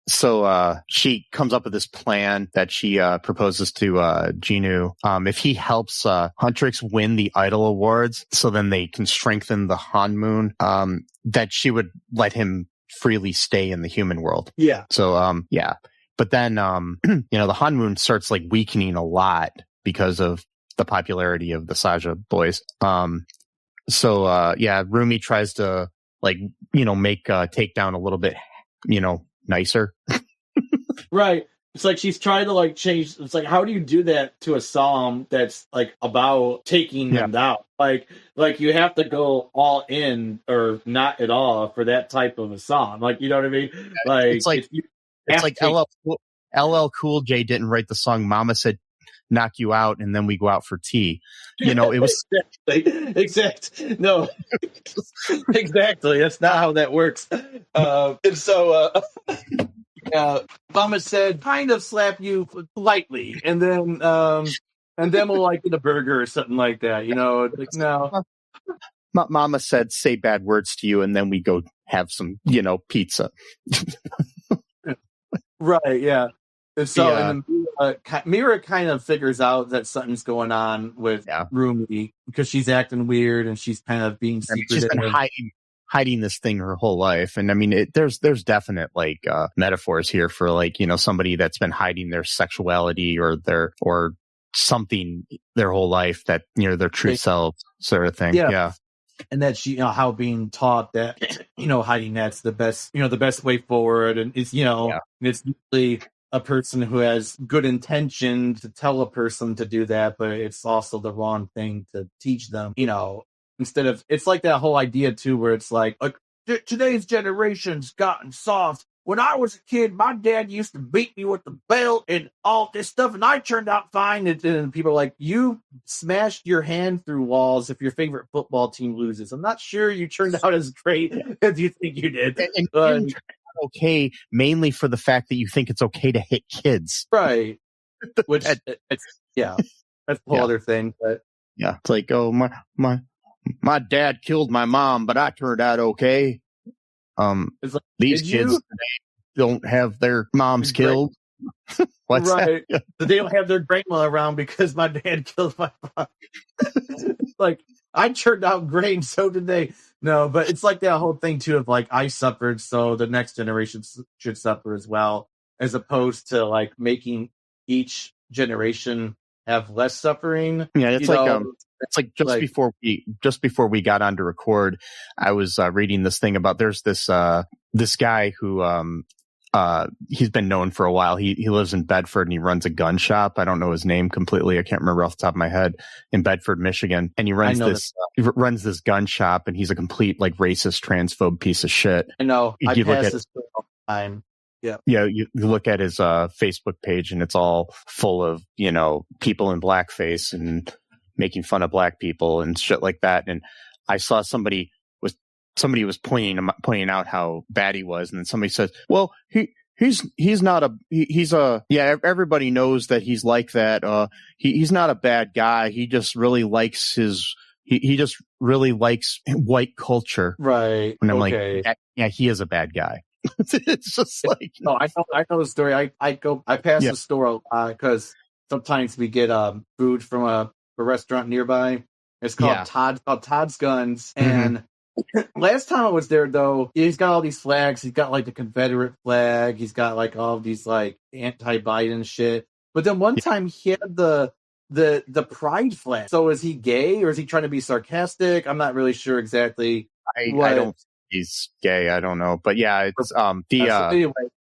So she comes up with this plan that she proposes to Jinu. If he helps Huntrix win the Idol Awards, so then they can strengthen the Han Moon, that she would let him freely stay in the human world. Yeah. So yeah. But then the Han Moon starts like weakening a lot because of the popularity of the Saja boys. Rumi tries to make Takedown a little bit, nicer. Right. It's like she's trying to change. It's like, how do you do that to a song that's about taking them down? Like you have to go all in or not at all for that type of a song. You know what I mean? It's like LL Cool J didn't write the song "Mama Said Knock You Out" and then we go out for tea. It was exactly. No, exactly. That's not how that works. And so. Mama said, kind of slap you lightly, and then we'll get a burger or something like that. No. Mama said, say bad words to you, and then we go have some, pizza. Right, yeah. And so and then Mira kind of figures out that something's going on with Rumi because she's acting weird and she's kind of being secretive. She's been hiding this thing her whole life. And I mean, there's definite metaphors here for somebody that's been hiding their sexuality or something their whole life that, their true self sort of thing. Yeah. And that she, how being taught that, hiding that's the best way forward. And it's, it's usually a person who has good intention to tell a person to do that, but it's also the wrong thing to teach them, instead of, it's like that whole idea too, where it's like today's generation's gotten soft. When I was a kid, my dad used to beat me with the belt and all this stuff, and I turned out fine. And people are like, you smashed your hand through walls if your favorite football team loses. I'm not sure you turned out as great as you think you did. And okay, mainly for the fact that you think it's okay to hit kids. Right. Which, that's a whole other thing. But yeah, it's like, oh, my dad killed my mom, but I turned out okay. It's like, these kids don't have their moms killed. What's right. that? They don't have their grandma around because my dad killed my mom. I turned out great, and so did they. No, but it's like that whole thing too of I suffered, so the next generation should suffer as well, as opposed to making each generation have less suffering. Yeah, it's just before we got on to record, I was reading this thing about there's this guy who he's been known for a while. He lives in Bedford and he runs a gun shop. I don't know his name completely. I can't remember off the top of my head. In Bedford, Michigan, and he runs this gun shop, and he's a complete racist, transphobe piece of shit. I know. I pass this all the time. Yeah. Yeah, you look at his Facebook page and it's all full of, people in blackface and making fun of black people and shit like that. And I saw somebody was pointing out how bad he was, and then somebody says, "Well, he's not everybody knows that he's like that. He's not a bad guy. He just really likes he just really likes white culture." Right. And I'm like, yeah, he is a bad guy. It's just no, I know the story. I pass the store a lot because sometimes we get food from a restaurant nearby. It's called Todd's Guns. And last time I was there, though, he's got all these flags. He's got the Confederate flag. He's got all these anti-Biden shit. But then one time he had the pride flag. So is he gay or is he trying to be sarcastic? I'm not really sure exactly. I don't. He's gay. I don't know, but yeah, it's anyway.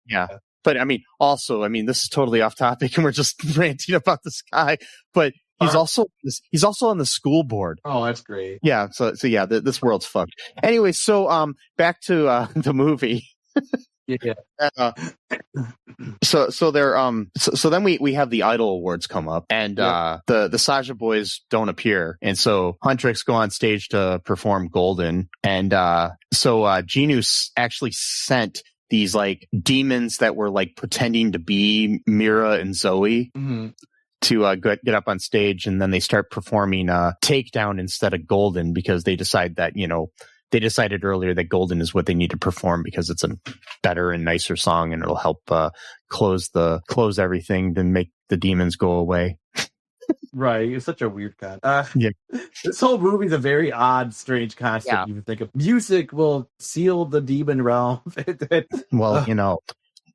Yeah. But I mean, this is totally off topic and we're just ranting about this guy, but he's also on the school board. Oh, that's great. Yeah. So yeah, this world's fucked. Anyway, so back to the movie. Yeah. So then we have the Idol Awards come up, and the Saja boys don't appear, and so Huntrix go on stage to perform Golden, and so Genu actually sent these demons that were pretending to be Mira and Zoe. Mm-hmm. To get up on stage, and then they start performing Takedown instead of Golden because they decide that they decided earlier that Golden is what they need to perform because it's a better and nicer song, and it'll help close everything to make the demons go away. Right, it's such a weird concept. This whole movie's a very odd, strange concept. Yeah. You think of music will seal the demon realm. Well,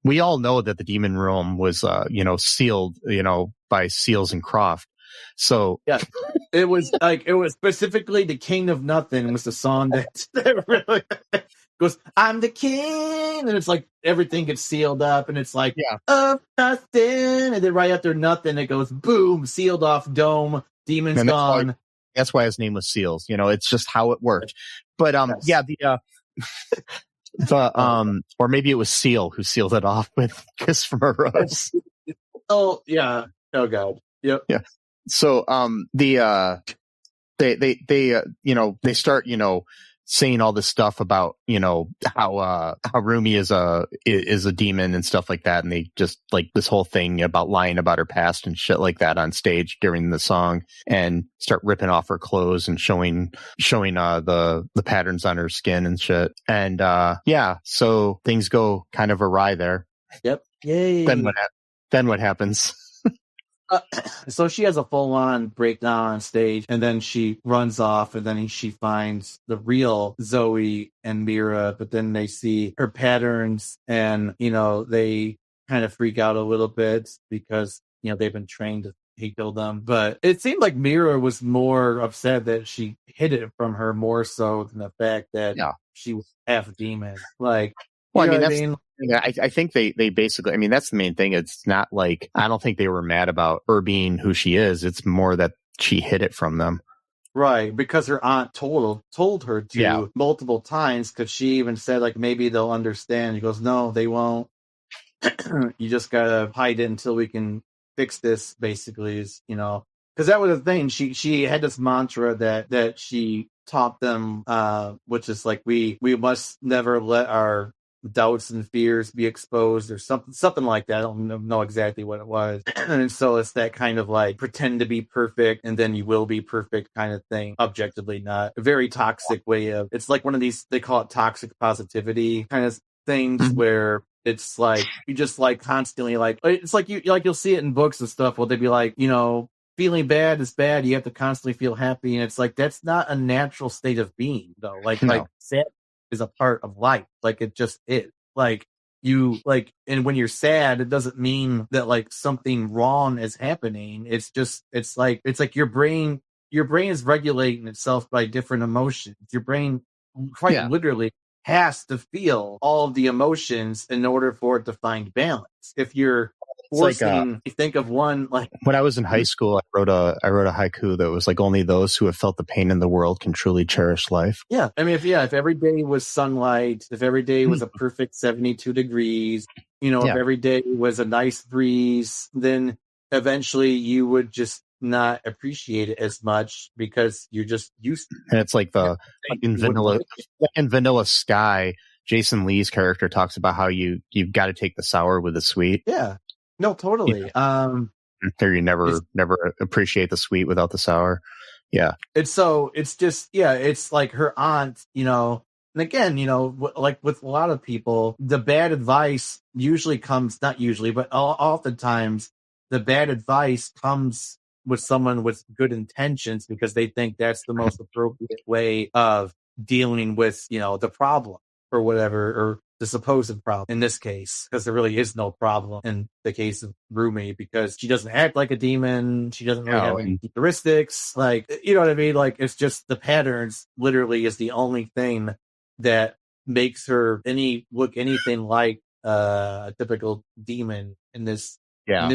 we all know that the demon realm was sealed, by Seals and Croft. So yeah, it was specifically "The King of Nothing" was the song that really goes, "I'm the king," and it's like everything gets sealed up, and it's like of nothing, and then right after nothing, it goes boom, sealed off dome, demon's gone. That's why his name was Seals. It's just how it worked. But or maybe it was Seal who sealed it off with "Kiss from a Rose." Oh yeah. Oh god. Yep. Yeah. So they start saying all this stuff about how Rumi is a demon and stuff like that, and they just like this whole thing about lying about her past and shit like that on stage during the song, and start ripping off her clothes and showing the patterns on her skin and shit. And so things go kind of awry there. Yep. Yay. Then what happens? So she has a full-on breakdown on stage, and then she runs off, and then she finds the real Zoe and Mira, but then they see her patterns, and, they kind of freak out a little bit because, they've been trained to kill them. But it seemed like Mira was more upset that she hid it from her more so than the fact that she was half demon. Like, well, I think they basically, that's the main thing. It's not like, I don't think they were mad about her being who she is. It's more that she hid it from them. Right, because her aunt told her to multiple times, because she even said, like, maybe they'll understand. She goes, no, they won't. You just gotta hide it until we can fix this, basically, because that was the thing. She had this mantra that she taught them, which is like, we must never let our doubts and fears be exposed, or something like that. I don't know exactly what it was. And so it's that kind of like pretend to be perfect and then you will be perfect kind of thing. Objectively not. A very toxic way of, it's like one of these, they call it toxic positivity kind of things, where it's like you just like constantly like, it's like you'll see it in books and stuff where they'd be like, feeling bad is bad, you have to constantly feel happy, and it's like that's not a natural state of being though. Like sad is a part of life. Like it just is. Like you like, and when you're sad, it doesn't mean that like something wrong is happening. It's like your brain is regulating itself by different emotions. Your brain quite literally has to feel all of the emotions in order for it to find balance. If you're forcing, think of one, like when I was in high school, I wrote a haiku that was like, only those who have felt the pain in the world can truly cherish life. Yeah. If every day was sunlight, if every day was a perfect 72 degrees, if every day was a nice breeze, then eventually you would just not appreciate it as much because you're just used to it. And it's like the Vanilla Sky, Jason Lee's character talks about how you've got to take the sour with the sweet. Yeah. No, totally. Or you never appreciate the sweet without the sour. Yeah. It's like her aunt, and again, like with a lot of people, the bad advice usually comes, not usually, but oftentimes the bad advice comes with someone with good intentions because they think that's the most appropriate way of dealing with, the problem or whatever, or the supposed problem in this case, because there really is no problem in the case of Rumi, because she doesn't act like a demon. She doesn't really have any characteristics. Like, you know what I mean? Like, it's just the patterns literally is the only thing that makes her look anything like a typical demon in this. Yeah.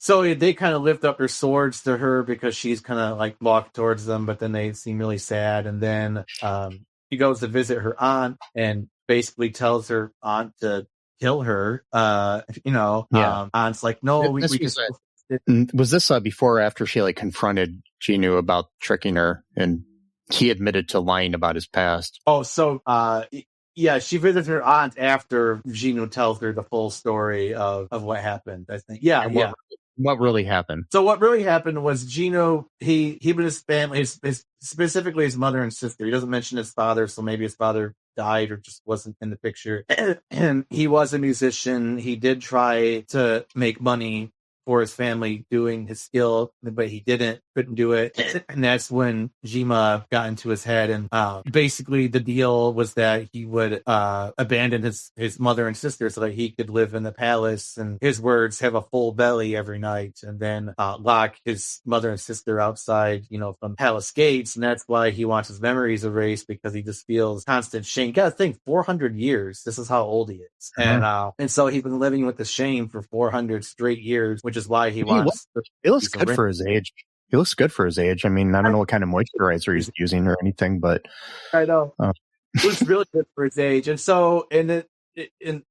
So they kind of lift up their swords to her because she's kind of like walked towards them, but then they seem really sad. And then she goes to visit her aunt and basically tells her aunt to kill her. Aunt's like, no, we can. Was this before or after she like confronted Jinu about tricking her and he admitted to lying about his past? Oh, so she visits her aunt after Jinu tells her the full story of what happened, I think. What really happened? So what really happened was Jinu, he and his family, specifically his mother and sister. He doesn't mention his father, so maybe his father died or just wasn't in the picture. And he was a musician. He did try to make money for his family doing his skill, but he couldn't do it. And that's when Gwi-Ma got into his head. And basically the deal was that he would abandon his mother and sister so that he could live in the palace, and his words, have a full belly every night, and then lock his mother and sister outside, from palace gates. And that's why he wants his memories erased, because he just feels constant shame. You gotta think, 400 years. This is how old he is. And so he's been living with the shame for 400 straight years, which is why he wants. He looks good for his age. He looks good for his age. I mean, I don't know what kind of moisturizer he's using or anything, but I know. It was really good for his age. And so, and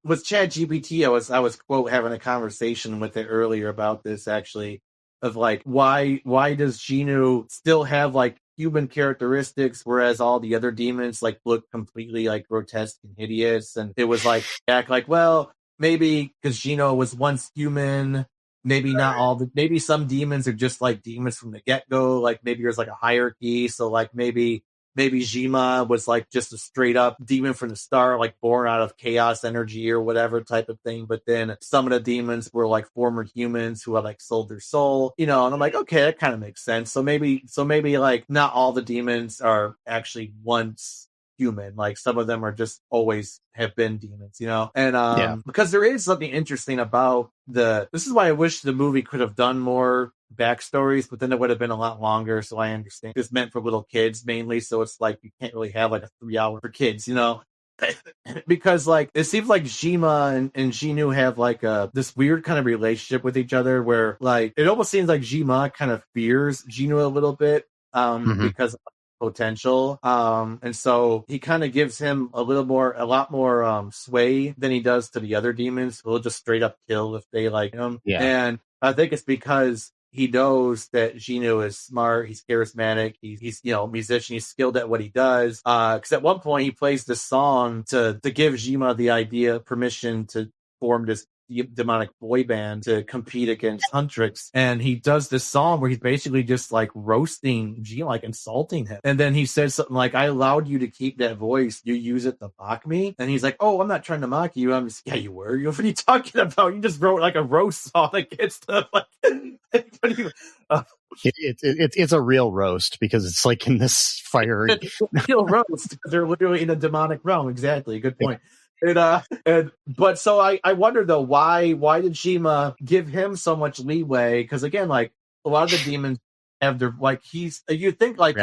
with ChatGPT, I was quote having a conversation with it earlier about this, actually, of like, why does Xinu still have like human characteristics, whereas all the other demons like look completely like grotesque and hideous? And it was like, act like, well, maybe because Xinu was once human, maybe not all maybe some demons are just like demons from the get-go, like maybe there's like a hierarchy, so like maybe Gwi-Ma was like just a straight up demon from the start, like born out of chaos energy or whatever type of thing. But then some of the demons were like former humans who had like sold their soul, and I'm like, okay, that kind of makes sense. So maybe like not all the demons are actually once human, like some of them are just always have been demons, and because there is something interesting about this is why I wish the movie could have done more backstories, but then it would have been a lot longer. So I understand it's meant for little kids mainly, so it's like you can't really have like a 3 hour for kids, because like it seems like Gwi-Ma and Xinu have like this weird kind of relationship with each other, where like it almost seems like Gwi-Ma kind of fears Xinu a little bit because of potential, and so he kind of gives him a lot more sway than he does to the other demons. He'll just straight up kill if they like him. And I think it's because he knows that Xinu is smart, he's charismatic, he's musician, he's skilled at what he does. Because at one point he plays this song to give Gwi-Ma the permission to form this demonic boy band to compete against Huntrix, and he does this song where he's basically just like roasting Gwi-Ma, like insulting him, and then he says something like, I allowed you to keep that voice, you use it to mock me. And he's like, oh, I'm not trying to mock you, I'm just, yeah, you were, what are you talking about? You just wrote like a roast song against the like it's a real roast, because it's like in this fire. It's a real roast, they're literally in a demonic realm. Exactly, good point. But so I wonder though, why did Gwi-Ma give him so much leeway? Because again, like a lot of the demons have their like you think like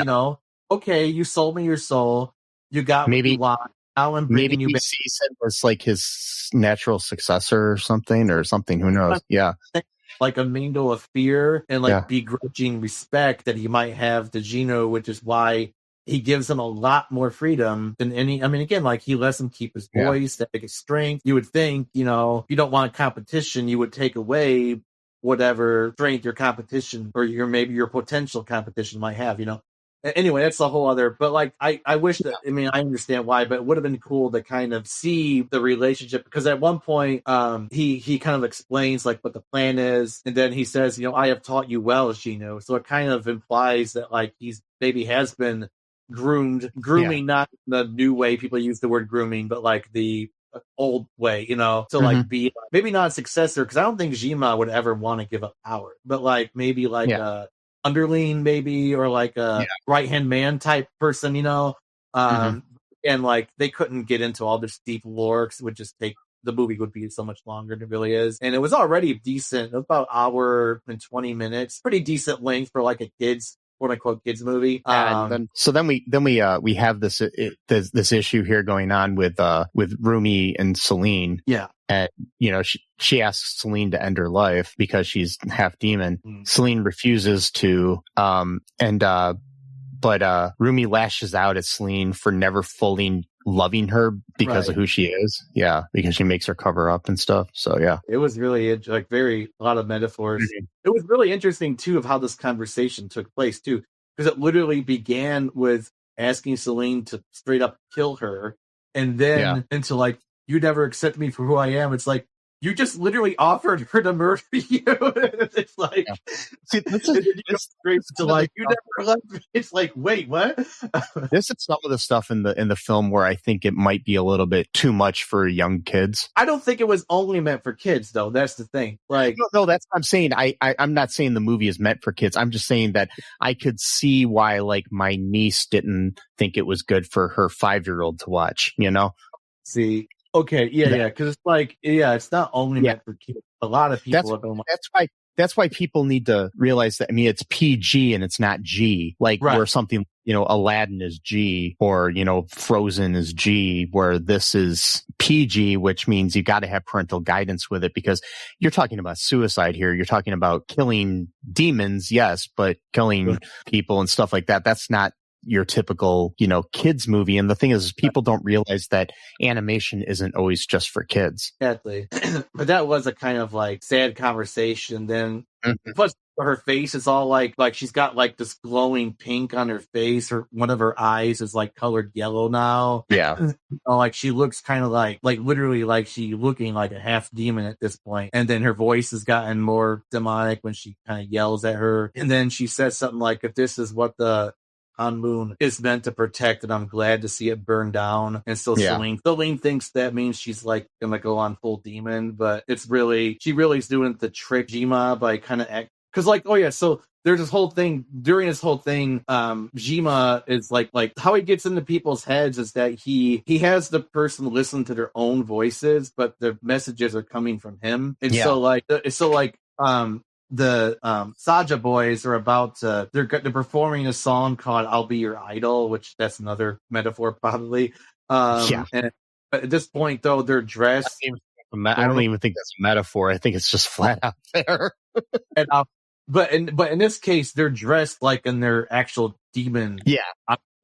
okay, you sold me your soul, you got maybe what you want. Now I'm bringing you back. Sees him as like his natural successor or something. Who knows? Yeah. Like a mingle of fear and like begrudging respect that he might have to Xinu, which is why he gives him a lot more freedom than any. I mean, again, like he lets him keep his voice, that his strength. You would think, if you don't want competition, you would take away whatever strength your competition or maybe your potential competition might have. Anyway, that's a whole other. But like, I wish that. I mean, I understand why, but it would have been cool to kind of see the relationship, because at one point, he kind of explains like what the plan is, and then he says, I have taught you well, Xinu. So it kind of implies that like he's maybe has been grooming, not the new way people use the word grooming, but like the old way, to like be maybe not a successor, because I don't think Gwi-Ma would ever want to give up power, but like maybe like a underling, maybe, or like a right hand man type person, and like they couldn't get into all this deep lore, because it would just take, the movie would be so much longer than it really is. And it was already decent, about hour and 20 minutes, pretty decent length for like a kid's quote unquote kids movie. Then we have this issue here going on with Rumi and Celine. Yeah. And she asks Celine to end her life because she's half demon. Celine refuses to, but Rumi lashes out at Celine for never fully loving her because of who she is. Yeah, because she makes her cover up and stuff. So yeah, it was really like a lot of metaphors. It was really interesting too of how this conversation took place too, because it literally began with asking Celine to straight up kill her, and then into like, you never accept me for who I am. It's like, you just literally offered her to murder you. It's like, See, you never left me. It's like, wait, what? This is some of the stuff in the film where I think it might be a little bit too much for young kids. I don't think it was only meant for kids, though. That's the thing. Like, no, that's what I'm saying. I'm not saying the movie is meant for kids. I'm just saying that I could see why, like, my niece didn't think it was good for her 5-year-old to watch. You know? See, okay, yeah, because it's like, it's not only meant for kids. A lot of people have been like, that's why people need to realize that. I mean, it's PG and it's not G, like where something, Aladdin is G, or, Frozen is G, where this is PG, which means you got to have parental guidance with it, because you're talking about suicide here. You're talking about killing demons, yes, but killing people and stuff like that. That's not your typical, kids movie. And the thing is, people don't realize that animation isn't always just for kids. Exactly. But that was a kind of like sad conversation. Then plus her face is all like she's got like this glowing pink on her face, or one of her eyes is like colored yellow now. Yeah. Like she looks kind of like literally like she looking like a half demon at this point. And then her voice has gotten more demonic when she kind of yells at her. And then she says something like, if this is what the Hanmoon is meant to protect, and I'm glad to see it burn down. And so Celine thinks that means she's like gonna go on full demon, but it's really, she really is doing the trick Gwi-Ma by kind of because so there's this whole thing during this whole thing. Gwi-Ma is like how he gets into people's heads is that he has the person listen to their own voices, but the messages are coming from him. And the Saja boys are about to, they're performing a song called I'll Be Your Idol, which that's another metaphor probably. And at this point though, they're dressed. I don't even think that's a metaphor. I think it's just flat out there. And but in this case, they're dressed like in their actual demon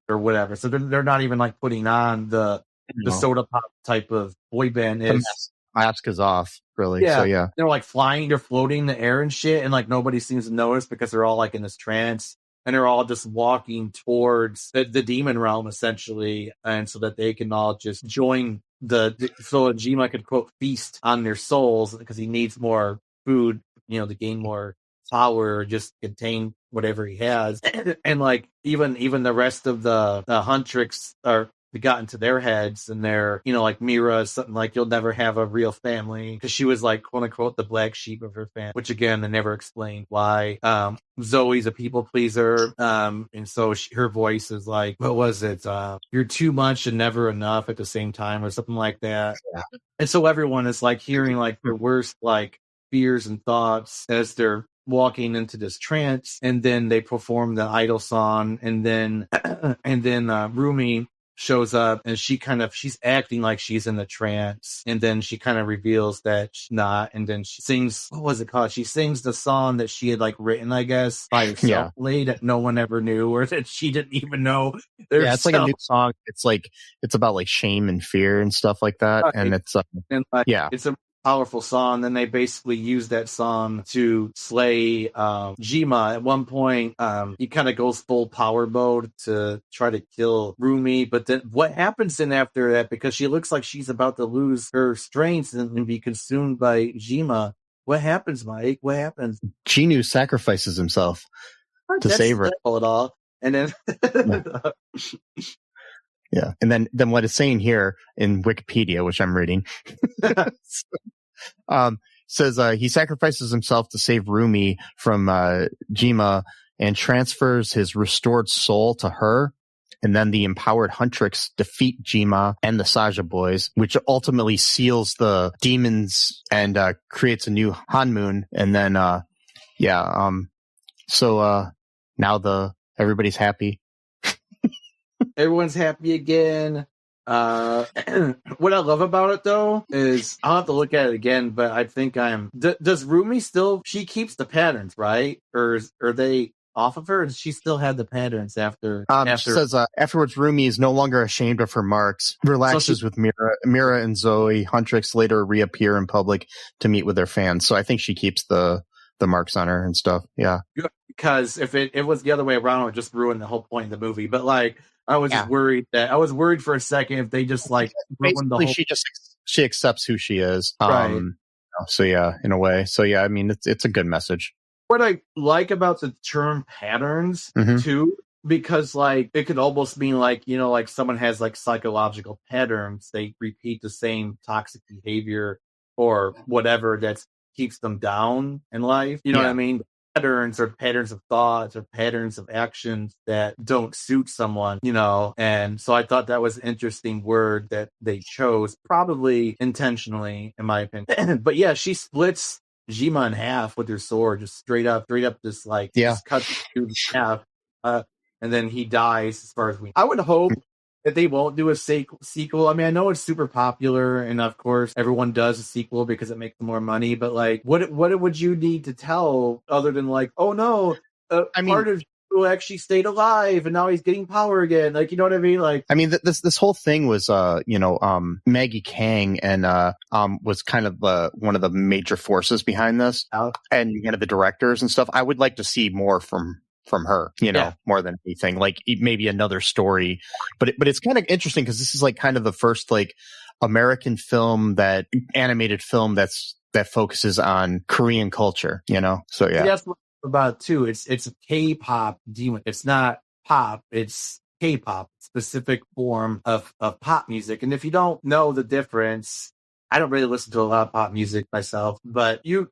or whatever. So they're not even like putting on the soda pop type of boy band is. Mask is off, really. Yeah. So they're like flying, they're floating in the air and shit, and like nobody seems to notice because they're all like in this trance, and they're all just walking towards the demon realm essentially, and so that they can all just join so Gwi-Ma could quote feast on their souls because he needs more food, to gain more power, or just contain whatever he has. And like even the rest of the Huntrix are got into their heads, and they're, like Mira, something like, you'll never have a real family, because she was like, quote unquote, the black sheep of her family, which again, they never explained why. Zoe's a people pleaser, and so her voice is like, what was it? You're too much and never enough at the same time, or something like that. Yeah. And so everyone is like hearing like their worst like fears and thoughts as they're walking into this trance, and then they perform the idol song, and then Rumi shows up, and she's acting like she's in the trance, and then she kind of reveals that she's not, and then she sings, what was it called? She sings the song that she had like written, I guess, by herself, that no one ever knew, or that she didn't even know. It's like a new song. It's about like shame and fear and stuff like that, and it's it's a powerful song. Then they basically use that song to slay Gwi-Ma. At one point, he kind of goes full power mode to try to kill Rumi. But then what happens then after that, because she looks like she's about to lose her strength and be consumed by Gwi-Ma, what happens, Mike? What happens? Genu sacrifices himself to save her. It all. And then yeah. And then what it's saying here in Wikipedia, which I'm reading, says he sacrifices himself to save Rumi from Gwi-Ma and transfers his restored soul to her. And then the empowered Huntrix defeat Gwi-Ma and the Saja boys, which ultimately seals the demons and creates a new Hanmoon. And then so now everybody's happy. Everyone's happy again. What I love about it though is I'll have to look at it again, but I think does Rumi still, she keeps the patterns, right? Or are they off of her? Or does she still have the patterns after? She says afterwards, Rumi is no longer ashamed of her marks, relaxes with Mira and Zoe. Huntrix later reappear in public to meet with their fans. So I think she keeps the marks on her and stuff. Yeah. Because if it was the other way around, it would just ruin the whole point of the movie. But like, I was just worried for a second if they just like ruined the whole. She accepts who she is. Right. So yeah, in a way. So yeah, I mean, it's a good message. What I like about the term patterns too, because like it could almost mean like, you know, like someone has like psychological patterns. They repeat the same toxic behavior or whatever that keeps them down in life. You know what I mean? Patterns or patterns of thoughts or patterns of actions that don't suit someone, you know. And so I thought that was an interesting word that they chose, probably intentionally, in my opinion. But yeah, she splits Gwi-Ma in half with her sword, just straight up, just like just cuts through the half, and then he dies. As far as I would hope that they won't do a sequel. I mean, I know it's super popular, and of course, everyone does a sequel because it makes more money. But like, what would you need to tell other than like, oh no, part of who actually stayed alive and now he's getting power again? Like, you know what I mean? Like, I mean, this whole thing was, Maggie Kang and was kind of one of the major forces behind this, and one of the directors and stuff. I would like to see more from her, you know, more than anything, like maybe another story. But it's kind of interesting because this is like kind of the first like American animated film that focuses on Korean culture, you know. So yeah, that's what about too. It's a K-pop demon. It's not pop. It's K-pop, specific form of pop music. And if you don't know the difference, I don't really listen to a lot of pop music myself, but you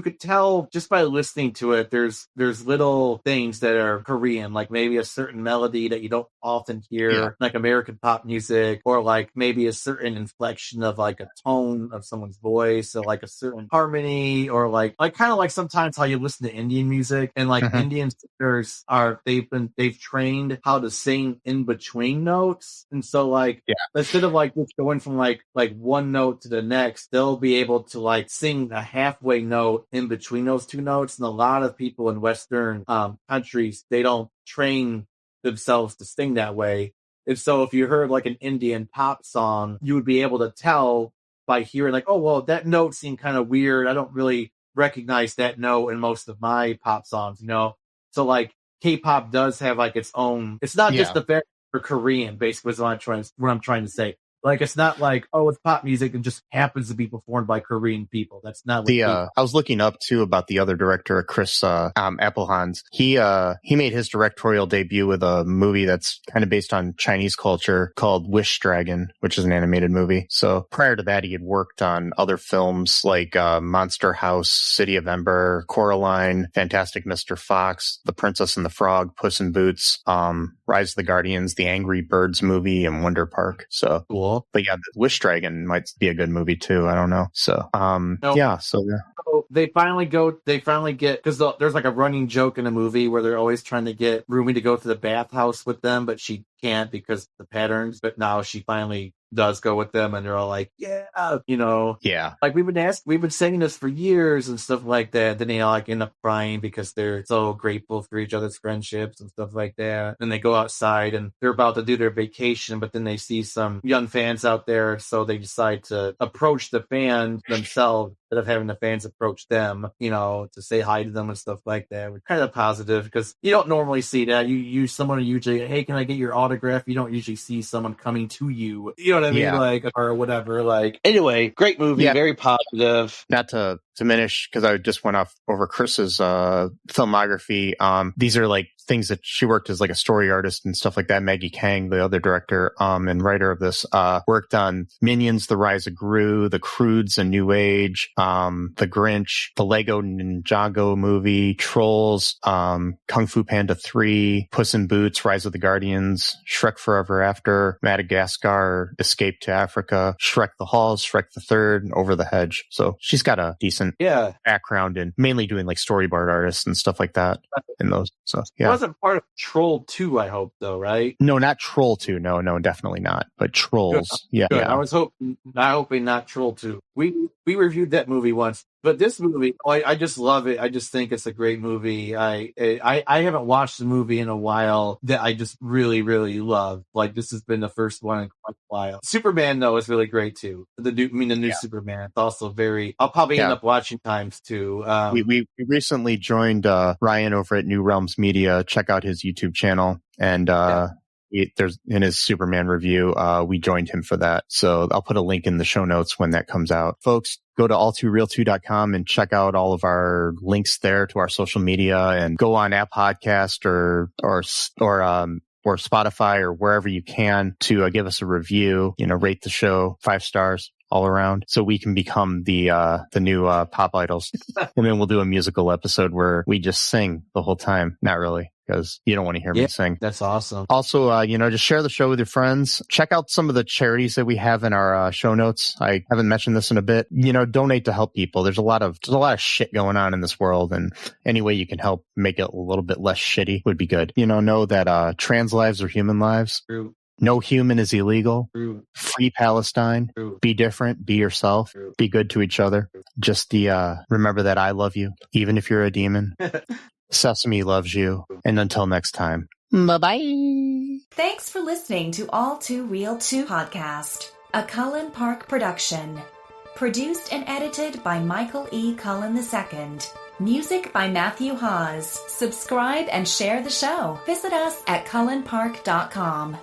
could tell just by listening to it. There's little things that are Korean, like maybe a certain melody that you don't often hear, like American pop music, or like maybe a certain inflection of like a tone of someone's voice, or like a certain harmony, or like kind of like sometimes how you listen to Indian music, and like Indian singers they've trained how to sing in between notes, and so like instead of like just going from like one note to the next, they'll be able to like sing a halfway note in between those two notes. And a lot of people in Western countries, they don't train themselves to sing that way. And so if you heard like an Indian pop song, you would be able to tell by hearing like, oh, well, that note seemed kind of weird. I don't really recognize that note in most of my pop songs, you know? So like K-pop does have like its own, it's not just the fact for Korean, basically is what I'm trying to say. Like, it's not like, oh, it's pop music and just happens to be performed by Korean people. That's not what I was looking up too about the other director, Chris Appelhans. He made his directorial debut with a movie that's kind of based on Chinese culture called Wish Dragon, which is an animated movie. So prior to that, he had worked on other films like Monster House, City of Ember, Coraline, Fantastic Mr. Fox, The Princess and the Frog, Puss in Boots, Rise of the Guardians, the Angry Birds movie, and Wonder Park. So cool. But yeah, the Wish Dragon might be a good movie too. I don't know. So, So they finally get, because there's like a running joke in the movie where they're always trying to get Rumi to go to the bathhouse with them, but she can't because of the patterns. But now she finally does go with them, and they're all like, yeah, you know, like we've been saying this for years and stuff like that. Then they all like end up crying because they're so grateful for each other's friendships and stuff like that. And they go outside and they're about to do their vacation, but then they see some young fans out there, so they decide to approach the fans themselves instead of having the fans approach them, you know, to say hi to them and stuff like that. We're kind of positive because you don't normally see that. Someone usually, hey, can I get your autograph? You don't usually see someone coming to you. You know what I mean? Like, or whatever. Like, anyway, great movie, very positive. Not to diminish, because I just went off over Chris's filmography. These are like things that she worked as like a story artist and stuff like that. Maggie Kang, the other director and writer of this, worked on Minions: The Rise of Gru, The Croods: A New Age, The Grinch, the Lego Ninjago movie, Trolls, Kung Fu Panda 3, Puss in Boots, Rise of the Guardians, Shrek Forever After, Madagascar, Escape to Africa, Shrek the Halls, Shrek the Third, and Over the Hedge. So she's got a decent background in mainly doing like storyboard artists and stuff like that in those. So It wasn't part of Troll 2, I hope, though, right? No, not Troll 2. No, definitely not. But Trolls. Good. I was hoping not Troll 2. We reviewed that movie once, but this movie, I just love it. I just think it's a great movie. I haven't watched the movie in a while that I just really, really love. Like, this has been the first one in quite a while. Superman, though, is really great too. The new Superman. It's also very. I'll probably end up watching times too. We recently joined Ryan over at New Realms Media. Check out his YouTube channel, and there's in his Superman review, we joined him for that. So I'll put a link in the show notes when that comes out. Folks, go to all2reeltoo.com and check out all of our links there to our social media, and go on App Podcast or Spotify or wherever you can to give us a review, rate the show 5 stars all around, so we can become the new pop idols. And then we'll do a musical episode where we just sing the whole time. Not really, because you don't want to hear me sing. That's awesome. Also, just share the show with your friends. Check out some of the charities that we have in our show notes. I haven't mentioned this in a bit. Donate to help people. There's a lot of shit going on in this world, and any way you can help make it a little bit less shitty would be good. Know that trans lives are human lives. True. No human is illegal. True. Free Palestine. True. Be different. Be yourself. True. Be good to each other. Just remember that I love you, even if you're a demon. Sesame loves you. And until next time, bye-bye. Thanks for listening to All2ReelToo podcast, a Cullen Park production. Produced and edited by Michael E. Cullen II. Music by Matthew Hawes. Subscribe and share the show. Visit us at cullenpark.com.